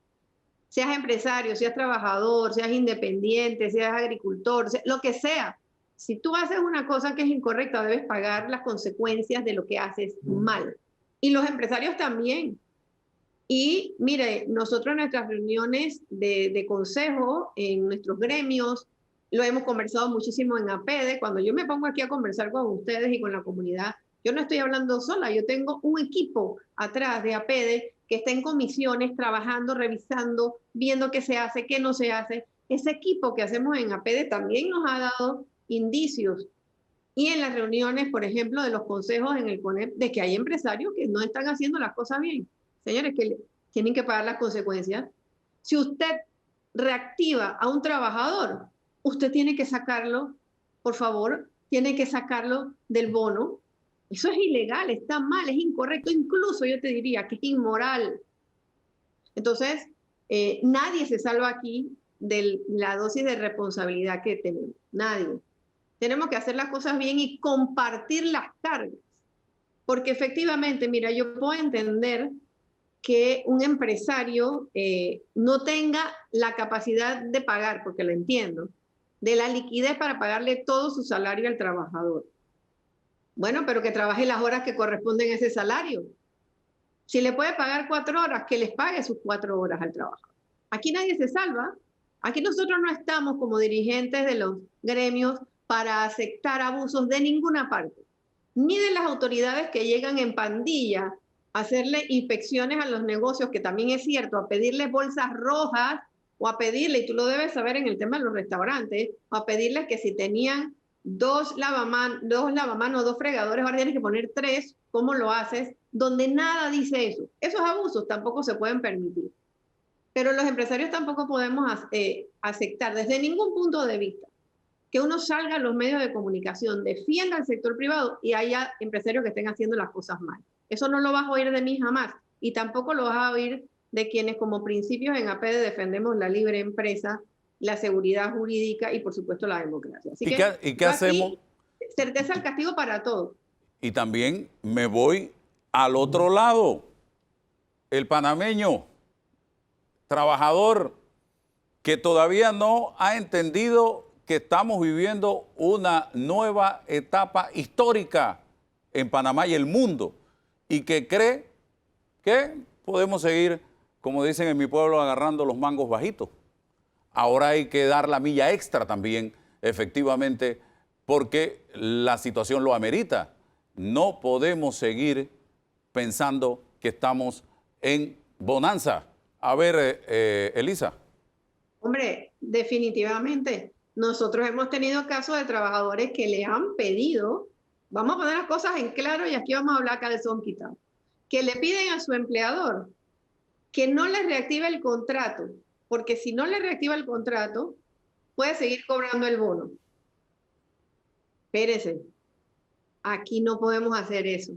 Seas empresario, seas trabajador, seas independiente, seas agricultor, lo que sea. Si tú haces una cosa que es incorrecta, debes pagar las consecuencias de lo que haces mal. Y los empresarios también. Y mire, nosotros en nuestras reuniones de consejo, en nuestros gremios, lo hemos conversado muchísimo en APEDE. Cuando yo me pongo aquí a conversar con ustedes y con la comunidad, yo no estoy hablando sola, yo tengo un equipo atrás de APEDE que está en comisiones, trabajando, revisando, viendo qué se hace, qué no se hace. Ese equipo que hacemos en APEDE también nos ha dado indicios. Y en las reuniones, por ejemplo, de los consejos en el CONEP, de que hay empresarios que no están haciendo las cosas bien. Señores, que tienen que pagar las consecuencias. Si usted reactiva a un trabajador, usted tiene que sacarlo, por favor, tiene que sacarlo del bono. Eso es ilegal, está mal, es incorrecto, incluso yo te diría que es inmoral. Entonces, nadie se salva aquí de la dosis de responsabilidad que tenemos, nadie. Tenemos que hacer las cosas bien y compartir las cargas, porque efectivamente, mira, yo puedo entender que un empresario no tenga la capacidad de pagar, porque lo entiendo, de la liquidez para pagarle todo su salario al trabajador. Bueno, pero que trabaje las horas que corresponden a ese salario. Si le puede pagar 4 horas, que les pague sus 4 horas al trabajador. Aquí nadie se salva. Aquí nosotros no estamos como dirigentes de los gremios para aceptar abusos de ninguna parte, ni de las autoridades que llegan en pandilla a hacerle inspecciones a los negocios, que también es cierto, a pedirles bolsas rojas o a pedirle, y tú lo debes saber en el tema de los restaurantes, o a pedirles que si tenían 2 lavamanos, 2 fregadores, ahora tienes que poner 3, ¿cómo lo haces? Donde nada dice eso. Esos abusos tampoco se pueden permitir. Pero los empresarios tampoco podemos aceptar desde ningún punto de vista que uno salga a los medios de comunicación, defienda al sector privado y haya empresarios que estén haciendo las cosas mal. Eso no lo vas a oír de mí jamás. Y tampoco lo vas a oír de quienes como principios en APD defendemos la libre empresa, la seguridad jurídica y por supuesto la democracia. Así ¿Y qué hacemos? Certeza al castigo para todos. Y también me voy al otro lado. El panameño, trabajador, que todavía no ha entendido que estamos viviendo una nueva etapa histórica en Panamá y el mundo, y que cree que podemos seguir, como dicen en mi pueblo, agarrando los mangos bajitos. Ahora hay que dar la milla extra también, efectivamente, porque la situación lo amerita. No podemos seguir pensando que estamos en bonanza. A ver, Elisa. Hombre, definitivamente. Nosotros hemos tenido casos de trabajadores que le han pedido, vamos a poner las cosas en claro y aquí vamos a hablar calzón quitado, que le piden a su empleador que no le reactive el contrato, porque si no le reactiva el contrato, puede seguir cobrando el bono. Espérese, aquí no podemos hacer eso.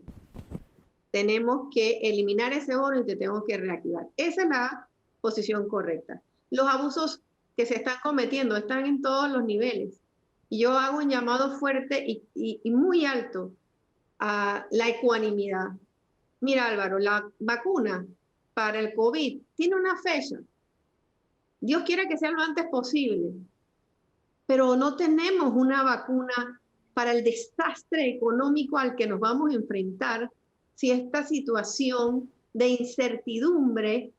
Tenemos que eliminar ese bono y te tenemos que reactivar. Esa es la posición correcta. Los abusos que se están cometiendo están en todos los niveles. Y yo hago un llamado fuerte y muy alto a la ecuanimidad. Mira, Álvaro, la vacuna para el COVID tiene una fecha. Dios quiere que sea lo antes posible. Pero no tenemos una vacuna para el desastre económico al que nos vamos a enfrentar si esta situación de incertidumbre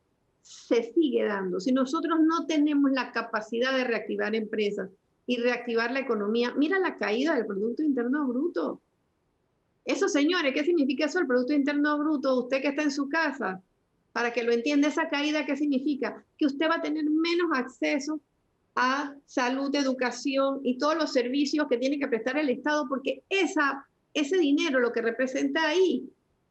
se sigue dando. Si nosotros no tenemos la capacidad de reactivar empresas y reactivar la economía, mira la caída del Producto Interno Bruto. Eso, señores, ¿qué significa eso, el Producto Interno Bruto? Usted que está en su casa, para que lo entienda, esa caída, ¿qué significa? Que usted va a tener menos acceso a salud, educación y todos los servicios que tiene que prestar el Estado, porque ese dinero, lo que representa ahí,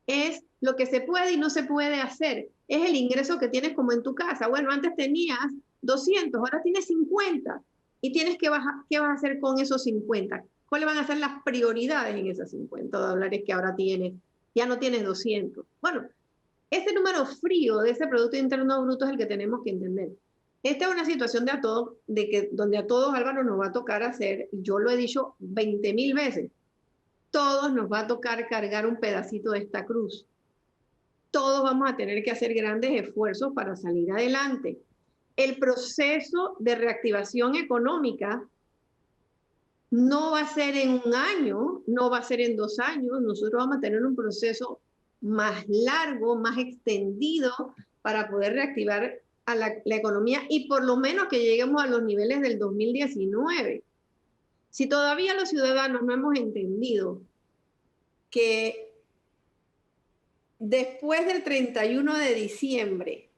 es lo que se puede y no se puede hacer. Es el ingreso que tienes como en tu casa. Bueno, antes tenías 200, ahora tienes 50. Y tienes que bajar. ¿Qué vas a hacer con esos 50? ¿Cuáles van a ser las prioridades en esos 50 dólares que ahora tienes? Ya no tienes 200. Bueno, ese número frío de ese Producto Interno Bruto es el que tenemos que entender. Esta es una situación donde a todos, Álvaro, nos va a tocar hacer, yo lo he dicho 20,000 veces, todos nos va a tocar cargar un pedacito de esta cruz. Todos vamos a tener que hacer grandes esfuerzos para salir adelante. El proceso de reactivación económica no va a ser en 1 año, no va a ser en 2 años. Nosotros vamos a tener un proceso más largo, más extendido para poder reactivar a la economía y por lo menos que lleguemos a los niveles del 2019. Si todavía los ciudadanos no hemos entendido que después del 31 de diciembre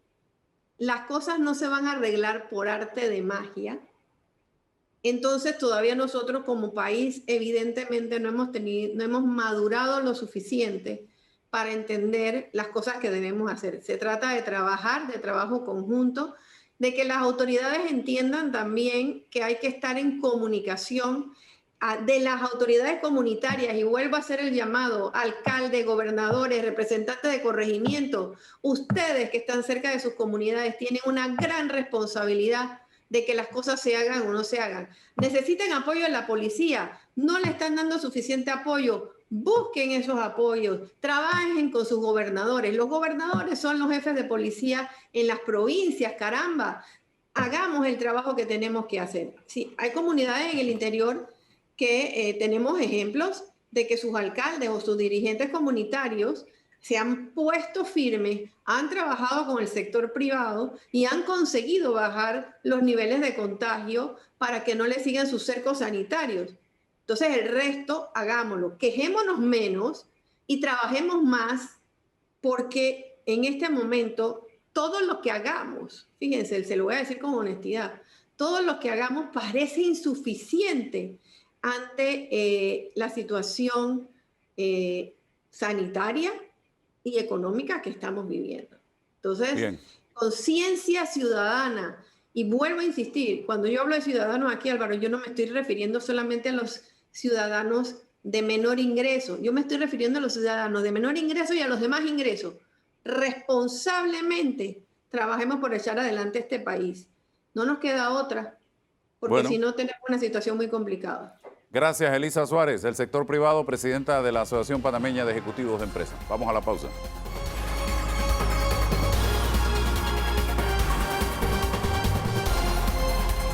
las cosas no se van a arreglar por arte de magia, entonces todavía nosotros como país evidentemente no hemos madurado lo suficiente para entender las cosas que debemos hacer. Se trata de trabajar, de trabajo conjunto de que las autoridades entiendan también que hay que estar en comunicación de las autoridades comunitarias, y vuelvo a hacer el llamado, alcaldes, gobernadores, representantes de corregimiento, ustedes que están cerca de sus comunidades tienen una gran responsabilidad de que las cosas se hagan o no se hagan. Necesitan apoyo de la policía, no le están dando suficiente apoyo, busquen esos apoyos, trabajen con sus gobernadores. Los gobernadores son los jefes de policía en las provincias, caramba, hagamos el trabajo que tenemos que hacer. Sí, hay comunidades en el interior que tenemos ejemplos de que sus alcaldes o sus dirigentes comunitarios se han puesto firmes, han trabajado con el sector privado y han conseguido bajar los niveles de contagio para que no le sigan sus cercos sanitarios. Entonces el resto, hagámoslo, quejémonos menos y trabajemos más, porque en este momento todo lo que hagamos, fíjense, se lo voy a decir con honestidad, todo lo que hagamos parece insuficiente ante la situación sanitaria y económica que estamos viviendo. Entonces, conciencia ciudadana, y vuelvo a insistir, cuando yo hablo de ciudadanos aquí, Álvaro, yo no me estoy refiriendo solamente a los ciudadanos de menor ingreso, yo me estoy refiriendo a los ciudadanos de menor ingreso y a los de más ingresos. Responsablemente trabajemos por echar adelante este país. No nos queda otra, porque si no tenemos una situación muy complicada. Gracias, Elisa Suárez, del sector privado, presidenta de la Asociación Panameña de Ejecutivos de Empresas. Vamos a la pausa.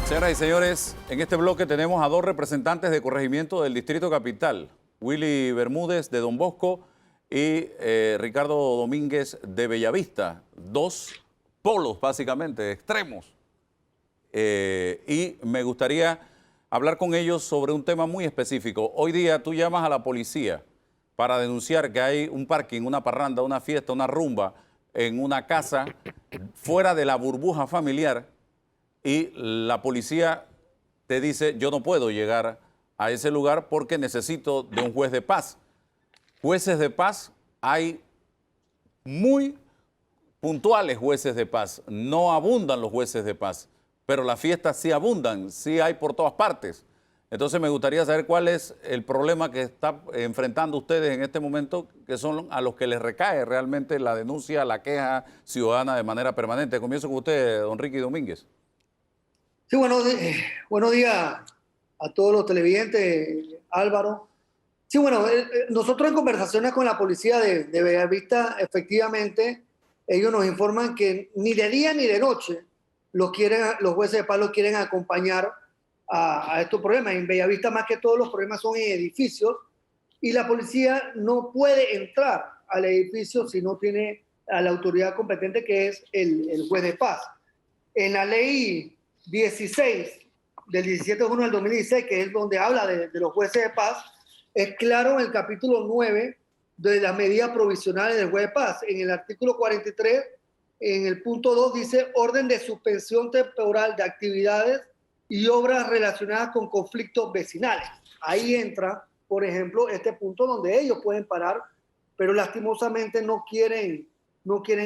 Señoras y señores, en este bloque tenemos a dos representantes de corregimiento del Distrito Capital, Willy Bermúdez de Don Bosco y Ricardo Domínguez de Bellavista, dos polos básicamente, extremos. Y me gustaría hablar con ellos sobre un tema muy específico. Hoy día tú llamas a la policía para denunciar que hay un parking, una parranda, una fiesta, una rumba en una casa fuera de la burbuja familiar, y la policía te dice, yo no puedo llegar a ese lugar porque necesito de un juez de paz. Jueces de paz hay muy puntuales, jueces de paz. No abundan los jueces de paz, pero las fiestas sí abundan, sí hay por todas partes. Entonces me gustaría saber cuál es el problema que está enfrentando ustedes en este momento, que son a los que les recae realmente la denuncia, la queja ciudadana de manera permanente. Comienzo con usted, don Ricky Domínguez. Sí, buenos días a todos los televidentes, Álvaro. Sí, bueno, nosotros en conversaciones con la policía de Bellavista, efectivamente, ellos nos informan que ni de día ni de noche los jueces de paz los quieren acompañar a estos problemas. En Bellavista, más que todos los problemas son en edificios, y la policía no puede entrar al edificio si no tiene a la autoridad competente, que es el juez de paz. En la ley 16 del 17 de junio del 2016, que es donde habla de los jueces de paz, es claro en el capítulo 9 de las medidas provisionales del juez de paz. En el artículo 43, en el punto 2, dice orden de suspensión temporal de actividades y obras relacionadas con conflictos vecinales. Ahí entra, por ejemplo, este punto donde ellos pueden parar, pero lastimosamente no quieren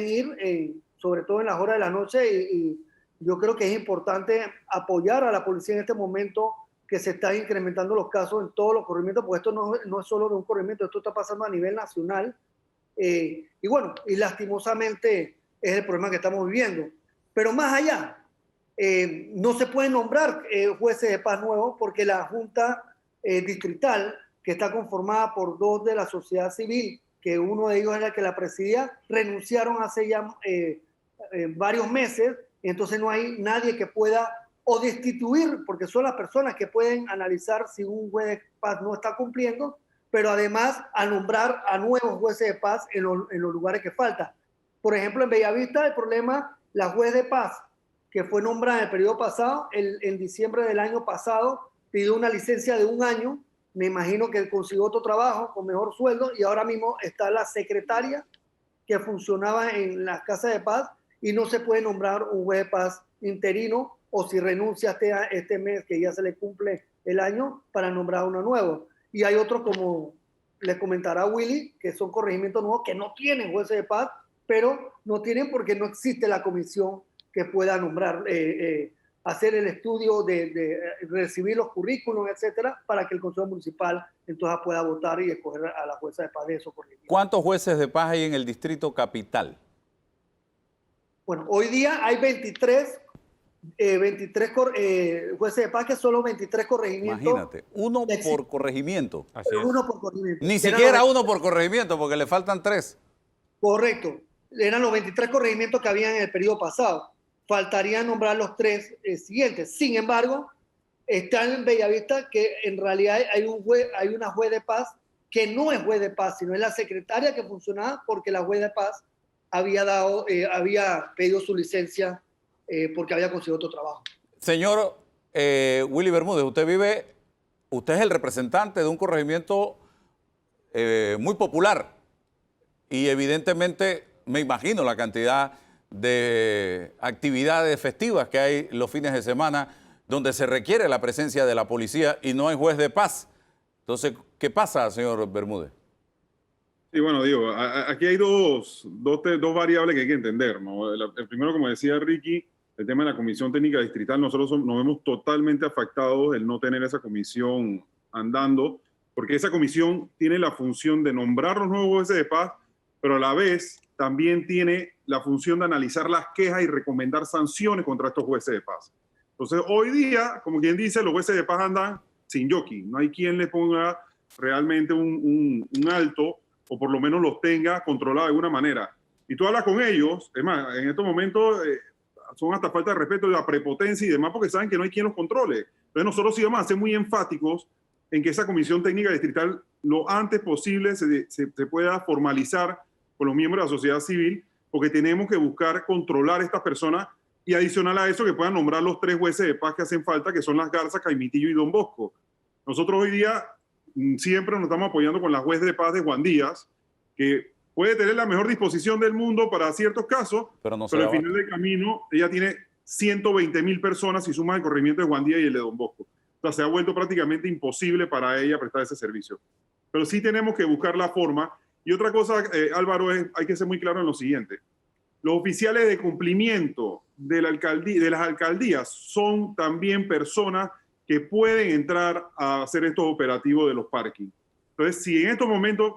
ir, sobre todo en las horas de la noche, y yo creo que es importante apoyar a la policía en este momento que se están incrementando los casos en todos los corregimientos, porque esto no es solo de un corregimiento, esto está pasando a nivel nacional. Y lastimosamente es el problema que estamos viviendo. Pero más allá, no se pueden nombrar jueces de paz nuevos, porque la Junta Distrital, que está conformada por dos de la sociedad civil, que uno de ellos era el que la presidía, renunciaron hace ya varios meses. Entonces no hay nadie que pueda o destituir, porque son las personas que pueden analizar si un juez de paz no está cumpliendo, pero además a nombrar a nuevos jueces de paz en los lugares que falta. Por ejemplo, en Bellavista el problema, la juez de paz que fue nombrada en el periodo pasado, en diciembre del año pasado, pidió una licencia de 1 año, me imagino que consiguió otro trabajo con mejor sueldo, y ahora mismo está la secretaria que funcionaba en las casas de paz, y no se puede nombrar un juez de paz interino, o si renuncia este mes que ya se le cumple el año, para nombrar uno nuevo. Y hay otros, como les comentará Willy, que son corregimientos nuevos que no tienen jueces de paz, pero no tienen porque no existe la comisión que pueda nombrar, hacer el estudio de recibir los currículos, etcétera, para que el Consejo Municipal entonces pueda votar y escoger a la jueza de paz de esos corregimientos. ¿Cuántos jueces de paz hay en el Distrito Capital? Bueno, hoy día hay 23 jueces de paz, que son los 23 corregimientos. Imagínate, uno por corregimiento. Uno por corregimiento. Ni siquiera uno por corregimiento, porque le faltan 3. Correcto. Eran los 23 corregimientos que habían en el periodo pasado. Faltaría nombrar los 3 siguientes. Sin embargo, está en Bellavista que en realidad hay una juez de paz que no es juez de paz, sino es la secretaria que funcionaba, porque la juez de paz había pedido su licencia porque había conseguido otro trabajo. Señor Willy Bermúdez, usted es el representante de un corregimiento muy popular y evidentemente me imagino la cantidad de actividades festivas que hay los fines de semana donde se requiere la presencia de la policía y no hay juez de paz. Entonces, ¿qué pasa, señor Bermúdez? Sí, bueno, digo, aquí hay dos variables que hay que entender, ¿no? El primero, como decía Ricky, el tema de la Comisión Técnica Distrital, nosotros nos vemos totalmente afectados el no tener esa comisión andando, porque esa comisión tiene la función de nombrar los nuevos jueces de paz, pero a la vez también tiene la función de analizar las quejas y recomendar sanciones contra estos jueces de paz. Entonces, hoy día, como quien dice, los jueces de paz andan sin jockey. No hay quien les ponga realmente un alto, o por lo menos los tenga controlados de alguna manera. Y tú hablas con ellos, es más, en estos momentos son hasta falta de respeto, de la prepotencia y demás, porque saben que no hay quien los controle. Entonces nosotros sí vamos a ser muy enfáticos en que esa Comisión Técnica Distrital lo antes posible se pueda formalizar con los miembros de la sociedad civil, porque tenemos que buscar controlar a estas personas y adicional a eso que puedan nombrar los 3 jueces de paz que hacen falta, que son Las Garzas, Caimitillo y Don Bosco. Nosotros hoy día siempre nos estamos apoyando con la juez de paz de Juan Díaz, que puede tener la mejor disposición del mundo para ciertos casos, pero al final del camino ella tiene 120.000 personas si sumas el corregimiento de Juan Díaz y el de Don Bosco. O sea, se ha vuelto prácticamente imposible para ella prestar ese servicio. Pero sí tenemos que buscar la forma. Y otra cosa, Álvaro, hay que ser muy claro en lo siguiente. Los oficiales de cumplimiento de las alcaldías son también personas que pueden entrar a hacer estos operativos de los parkings. Entonces, si en estos momentos,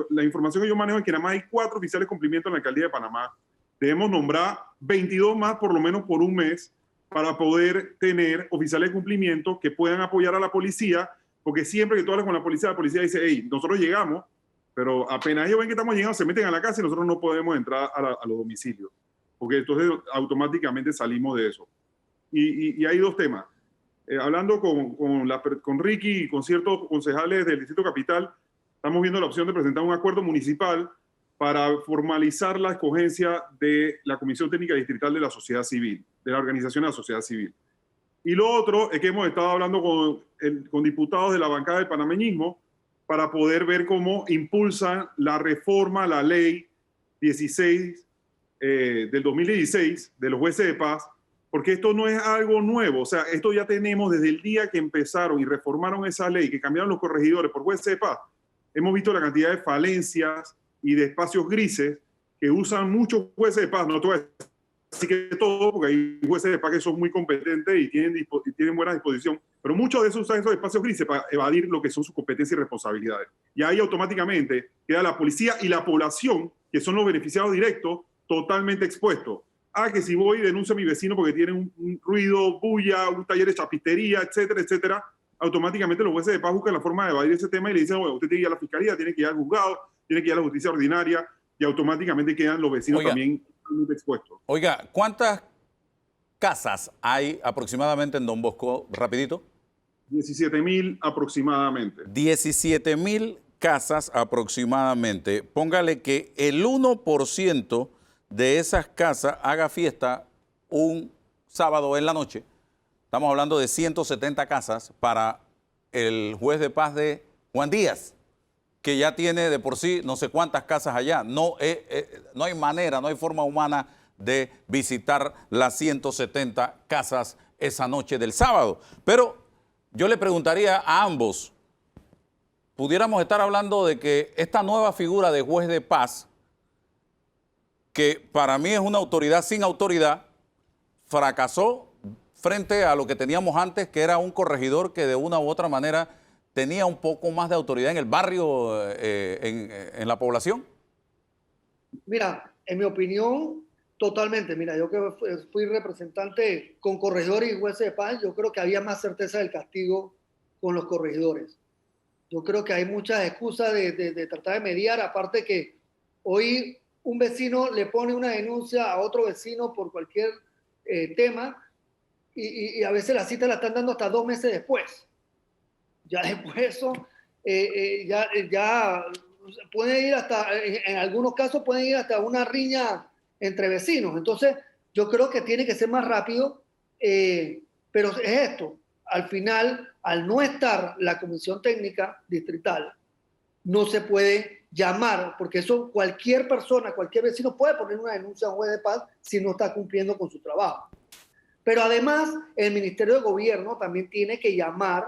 la información que yo manejo es que nada más hay 4 oficiales de cumplimiento en la alcaldía de Panamá, debemos nombrar 22 más por lo menos por un mes para poder tener oficiales de cumplimiento que puedan apoyar a la policía, porque siempre que tú hablas con la policía dice, hey, nosotros llegamos, pero apenas ellos ven que estamos llegando, se meten a la casa y nosotros no podemos entrar a los domicilios, porque entonces automáticamente salimos de eso. Y hay 2 temas. Hablando con Ricky y con ciertos concejales del Distrito Capital, estamos viendo la opción de presentar un acuerdo municipal para formalizar la escogencia de la Comisión Técnica Distrital de la Sociedad Civil, de la organización de la sociedad civil. Y lo otro es que hemos estado hablando con diputados de la bancada del panameñismo para poder ver cómo impulsan la reforma a la ley 16 del 2016 de los jueces de paz, porque esto no es algo nuevo. O sea, esto ya tenemos desde el día que empezaron y reformaron esa ley, que cambiaron los corregidores por jueces de paz. Hemos visto la cantidad de falencias y de espacios grises que usan muchos jueces de paz. No te voy a decir que todo, porque hay jueces de paz que son muy competentes y tienen buena disposición, pero muchos de esos usan esos espacios grises para evadir lo que son sus competencias y responsabilidades. Y ahí automáticamente queda la policía y la población, que son los beneficiados directos, totalmente expuestos. Que si voy y denuncio a mi vecino porque tiene un ruido, bulla, un taller de chapistería, etcétera, etcétera, automáticamente los jueces de paz buscan la forma de evadir ese tema y le dicen, bueno, usted tiene que ir a la fiscalía, tiene que ir al juzgado, tiene que ir a la justicia ordinaria, y automáticamente quedan los vecinos también expuestos. Oiga, ¿cuántas casas hay aproximadamente en Don Bosco? Rapidito. 17.000 aproximadamente. 17.000 casas aproximadamente. Póngale que el 1% de esas casas haga fiesta un sábado en la noche. Estamos hablando de 170 casas para el juez de paz de Juan Díaz, que ya tiene de por sí no sé cuántas casas allá. No hay manera, no hay forma humana de visitar las 170 casas esa noche del sábado. Pero yo le preguntaría a ambos, pudiéramos estar hablando de que esta nueva figura de juez de paz, que para mí es una autoridad sin autoridad, fracasó frente a lo que teníamos antes, que era un corregidor que de una u otra manera tenía un poco más de autoridad en el barrio, en la población? Mira, en mi opinión, totalmente. Mira, yo que fui representante con corregidores y jueces de paz, yo creo que había más certeza del castigo con los corregidores. Yo creo que hay muchas excusas de tratar de mediar, aparte que hoy un vecino le pone una denuncia a otro vecino por cualquier tema y a veces la cita la están dando hasta 2 meses después. Ya después eso, ya puede ir hasta, en algunos casos pueden ir hasta una riña entre vecinos. Entonces, yo creo que tiene que ser más rápido, pero es esto. Al final, al no estar la comisión técnica distrital, no se puede llamar, porque eso cualquier persona, cualquier vecino puede poner una denuncia a un juez de paz si no está cumpliendo con su trabajo. Pero además, el Ministerio de Gobierno también tiene que llamar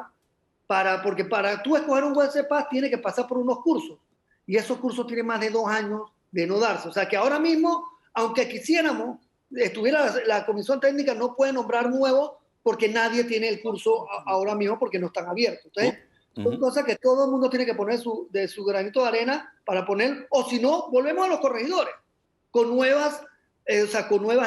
porque para tú escoger un juez de paz tiene que pasar por unos cursos. Y esos cursos tienen más de 2 años de no darse. O sea que ahora mismo, aunque quisiéramos, estuviera la comisión técnica, no puede nombrar nuevo porque nadie tiene el curso ahora mismo porque no están abiertos. Entonces, son cosas que todo el mundo tiene que poner de su granito de arena para poner, o si no, volvemos a los corregidores con nuevas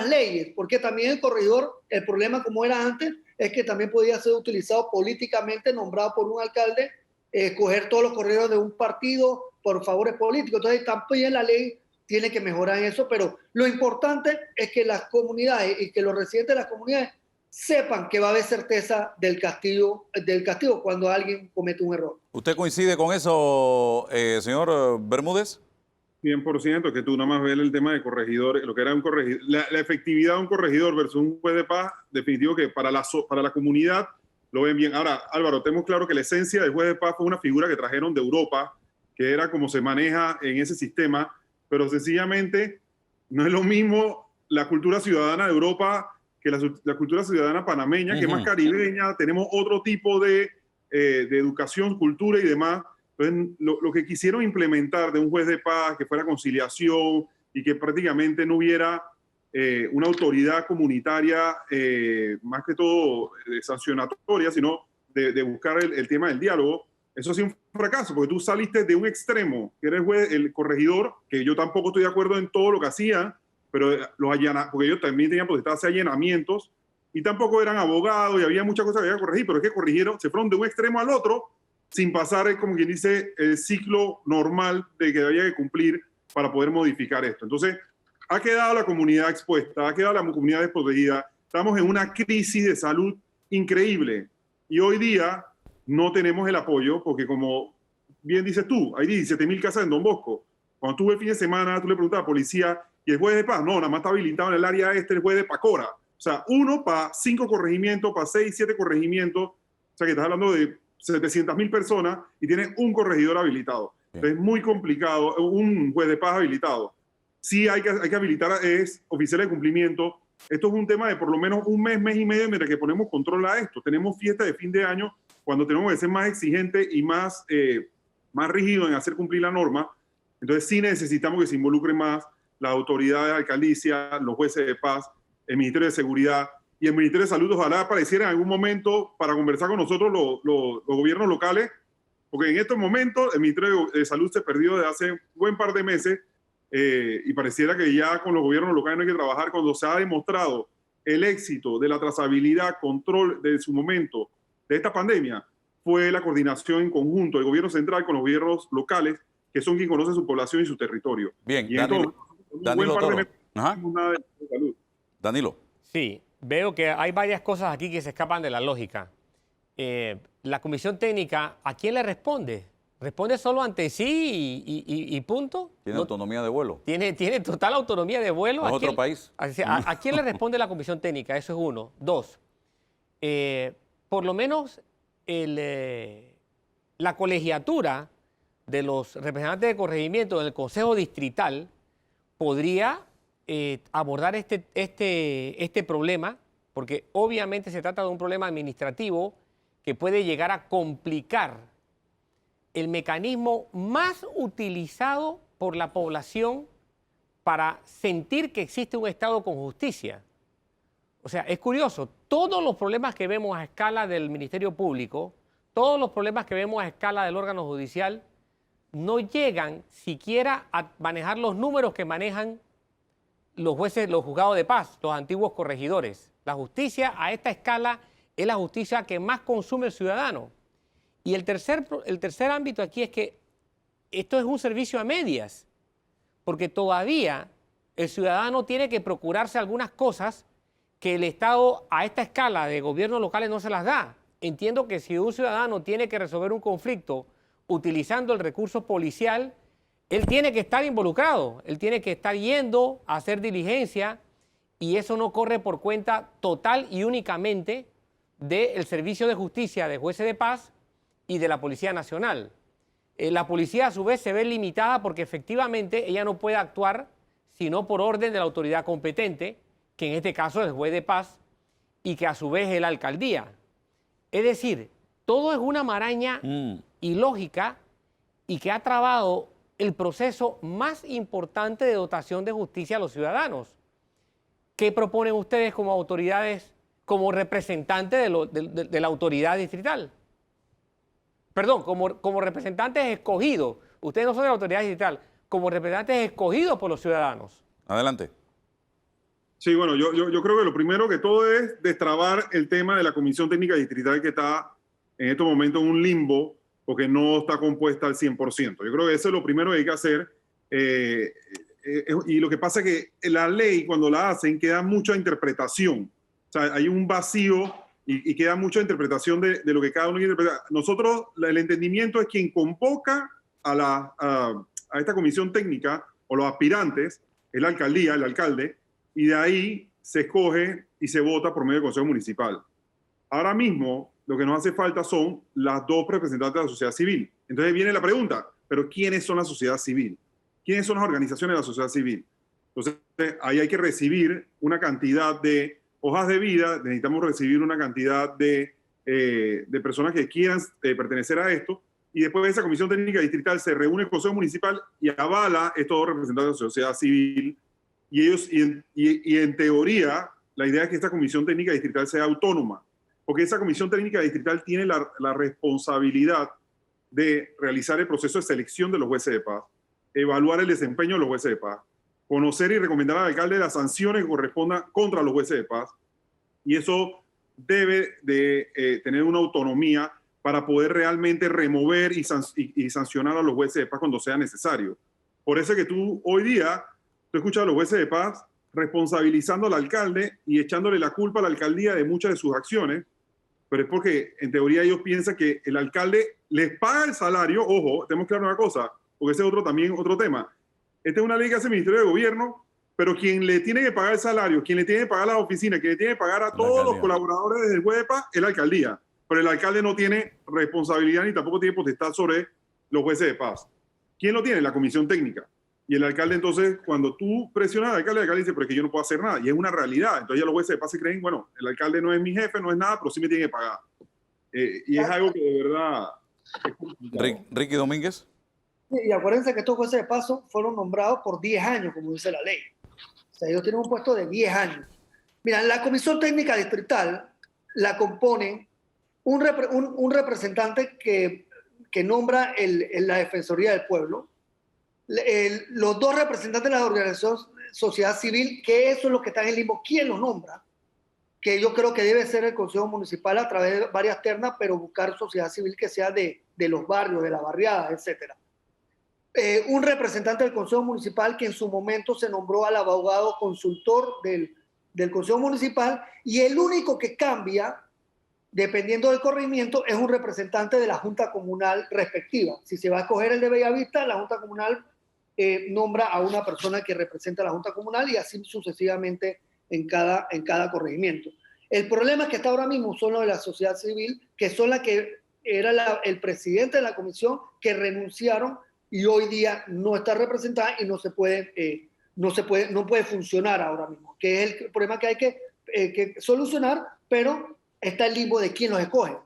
leyes, porque también el corregidor, el problema como era antes, es que también podía ser utilizado políticamente, nombrado por un alcalde, escoger todos los corredores de un partido por favores políticos. Entonces también la ley tiene que mejorar en eso, pero lo importante es que las comunidades y que los residentes de las comunidades sepan que va a haber certeza del castigo cuando alguien comete un error. ¿Usted coincide con eso, señor Bermúdez? 100%, que tú nada más ves el tema de corregidor, lo que era un corregidor, la efectividad de un corregidor versus un juez de paz, definitivo que para la comunidad lo ven bien. Ahora, Álvaro, tenemos claro que la esencia del juez de paz fue una figura que trajeron de Europa, que era como se maneja en ese sistema, pero sencillamente no es lo mismo la cultura ciudadana de Europa que la cultura ciudadana panameña, que es más caribeña, tenemos otro tipo de educación, cultura y demás. Entonces, lo que quisieron implementar de un juez de paz, que fuera conciliación y que prácticamente no hubiera una autoridad comunitaria, más que todo sancionatoria, sino de buscar el tema del diálogo, eso sí es un fracaso, porque tú saliste de un extremo, que era el corregidor, que yo tampoco estoy de acuerdo en todo lo que hacían, pero porque ellos también tenían potestad de hacer allanamientos, y tampoco eran abogados, y había muchas cosas que había que corregir, pero es que corrigieron, se fueron de un extremo al otro, sin pasar, como quien dice, el ciclo normal de que había que cumplir para poder modificar esto. Entonces, ha quedado la comunidad expuesta, ha quedado la comunidad desprotegida, estamos en una crisis de salud increíble, y hoy día no tenemos el apoyo, porque como bien dices tú, hay 17.000 casas en Don Bosco. Cuando tú ves el fin de semana, tú le preguntas a la policía, ¿y el juez de paz? No, nada más está habilitado en el área el juez de Pacora. O sea, uno para 5 corregimientos, para 6, 7 corregimientos. O sea, que estás hablando de 700.000 personas y tienes un corregidor habilitado. Entonces, es muy complicado, un juez de paz habilitado. Sí hay que habilitar oficiales de cumplimiento. Esto es un tema de por lo menos un mes, mes y medio, mientras que ponemos control a esto. Tenemos fiestas de fin de año cuando tenemos que ser más exigentes y más rígidos en hacer cumplir la norma. Entonces sí necesitamos que se involucren más las autoridades de alcaldicia, los jueces de paz, el Ministerio de Seguridad y el Ministerio de Salud. Ojalá apareciera en algún momento para conversar con nosotros los gobiernos locales, porque en estos momentos el Ministerio de Salud se perdió desde hace un buen par de meses y pareciera que ya con los gobiernos locales no hay que trabajar cuando se ha demostrado el éxito de la trazabilidad, control de su momento de esta pandemia. Fue la coordinación en conjunto del gobierno central con los gobiernos locales, que son quienes conocen su población y su territorio. Bien, y Danilo. Sí, veo que hay varias cosas aquí que se escapan de la lógica. La comisión técnica, ¿a quién le responde? ¿Responde solo ante sí y punto? Tiene autonomía de vuelo. ¿Tiene total autonomía de vuelo? ¿Es otro país? ¿A quién le responde la comisión técnica? Eso es uno. Dos, por lo menos la colegiatura de los representantes de corregimiento en el Consejo Distrital podría abordar este problema, porque obviamente se trata de un problema administrativo que puede llegar a complicar el mecanismo más utilizado por la población para sentir que existe un Estado con justicia. O sea, es curioso, todos los problemas que vemos a escala del Ministerio Público, todos los problemas que vemos a escala del órgano judicial, no llegan siquiera a manejar los números que manejan los jueces, los juzgados de paz, los antiguos corregidores. La justicia a esta escala es la justicia que más consume el ciudadano. Y el tercer ámbito aquí es que esto es un servicio a medias, porque todavía el ciudadano tiene que procurarse algunas cosas que el Estado a esta escala de gobiernos locales no se las da. Entiendo que si un ciudadano tiene que resolver un conflicto utilizando el recurso policial, él tiene que estar involucrado, él tiene que estar yendo a hacer diligencia, y eso no corre por cuenta total y únicamente del Servicio de Justicia de Jueces de Paz y de la Policía Nacional. La policía a su vez se ve limitada porque efectivamente ella no puede actuar sino por orden de la autoridad competente, que en este caso es el juez de paz y que a su vez es la alcaldía. Es decir, todo es una maraña ilógica y que ha trabado el proceso más importante de dotación de justicia a los ciudadanos. ¿Qué proponen ustedes como autoridades, como representantes de la autoridad distrital? Perdón, como representantes escogidos. Ustedes no son de la autoridad distrital, como representantes escogidos por los ciudadanos. Adelante. Sí, bueno, yo creo que lo primero que todo es destrabar el tema de la Comisión Técnica Distrital, que está en estos momentos en un limbo porque no está compuesta al 100%. Yo creo que eso es lo primero que hay que hacer. Y lo que pasa es que la ley, cuando la hacen, queda mucha interpretación. O sea, hay un vacío y queda mucha interpretación de lo que cada uno quiere interpretar. Nosotros, el entendimiento es quien convoca a esta comisión técnica o los aspirantes, es la alcaldía, el alcalde, y de ahí se escoge y se vota por medio del Consejo Municipal. Ahora mismo, lo que nos hace falta son las dos representantes de la sociedad civil. Entonces viene la pregunta, ¿pero quiénes son la sociedad civil? ¿Quiénes son las organizaciones de la sociedad civil? Entonces, ahí hay que recibir una cantidad de hojas de vida, necesitamos recibir una cantidad de personas que quieran pertenecer a esto, y después de esa Comisión Técnica Distrital se reúne el Consejo Municipal y avala estos dos representantes de la sociedad civil, y ellos, y en teoría, la idea es que esta Comisión Técnica Distrital sea autónoma, porque esa Comisión Técnica Distrital tiene la responsabilidad de realizar el proceso de selección de los jueces de paz, evaluar el desempeño de los jueces de paz, conocer y recomendar al alcalde las sanciones que correspondan contra los jueces de paz, y eso debe de tener una autonomía para poder realmente remover y sancionar a los jueces de paz cuando sea necesario. Por eso es que tú hoy día, tú escuchas a los jueces de paz responsabilizando al alcalde y echándole la culpa a la alcaldía de muchas de sus acciones, pero es porque en teoría ellos piensan que el alcalde les paga el salario. Ojo, tenemos que claro una cosa, porque ese es otro tema. Esta es una ley que hace el Ministerio de Gobierno, pero quien le tiene que pagar el salario, quien le tiene que pagar las oficinas, quien le tiene que pagar a todos los colaboradores del juez de paz es la alcaldía. Pero el alcalde no tiene responsabilidad ni tampoco tiene potestad sobre los jueces de paz. ¿Quién lo tiene? La comisión técnica. Y el alcalde, entonces, cuando tú presionas al alcalde, el alcalde dice, pero es que yo no puedo hacer nada. Y es una realidad. Entonces ya los jueces de paz se creen, bueno, el alcalde no es mi jefe, no es nada, pero sí me tiene que pagar. Y es algo que de verdad es complicado. Ricky Domínguez. Y acuérdense que estos jueces de paz fueron nombrados por 10 años, como dice la ley. O sea, ellos tienen un puesto de 10 años. Mira, la Comisión Técnica Distrital la compone un representante que nombra la Defensoría del Pueblo, los dos representantes de la organización sociedad civil, que eso es lo que está en el limbo. ¿Quién los nombra? Que yo creo que debe ser el Consejo Municipal a través de varias ternas, pero buscar sociedad civil que sea de los barrios, de la barriada, etc. Un representante del Consejo Municipal que en su momento se nombró al abogado consultor del Consejo Municipal, y el único que cambia, dependiendo del corregimiento, es un representante de la Junta Comunal respectiva. Si se va a escoger el de Bellavista, la Junta Comunal nombra a una persona que representa a la Junta Comunal, y así sucesivamente en cada corregimiento. El problema es que hasta ahora mismo son los de la sociedad civil, que son la que era el presidente de la comisión, que renunciaron y hoy día no está representada y no puede funcionar ahora mismo, que es el problema que hay que solucionar, pero está el limbo de quién los escoge.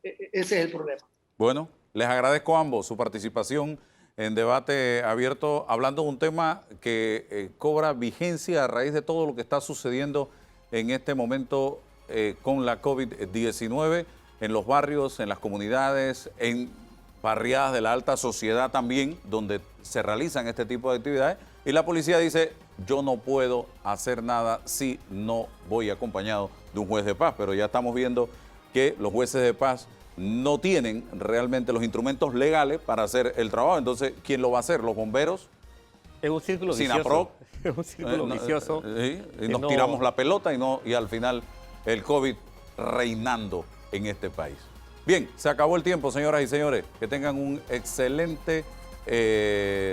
Ese es el problema. Bueno, les agradezco a ambos su participación en Debate Abierto, hablando de un tema que cobra vigencia a raíz de todo lo que está sucediendo en este momento con la COVID-19 en los barrios, en las comunidades, en barriadas de la alta sociedad también, donde se realizan este tipo de actividades. Y la policía dice, yo no puedo hacer nada si no voy acompañado de un juez de paz. Pero ya estamos viendo que los jueces de paz no tienen realmente los instrumentos legales para hacer el trabajo. Entonces, ¿quién lo va a hacer? ¿Los bomberos? Es un círculo vicioso. Es un círculo vicioso. Y nos tiramos la pelota y al final el COVID reinando en este país. Bien, se acabó el tiempo, señoras y señores. Que tengan un excelente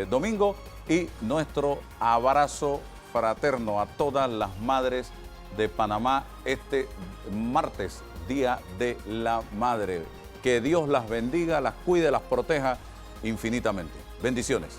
domingo y nuestro abrazo fraterno a todas las madres de Panamá este martes, Día de la Madre. Que Dios las bendiga, las cuide, las proteja infinitamente. Bendiciones.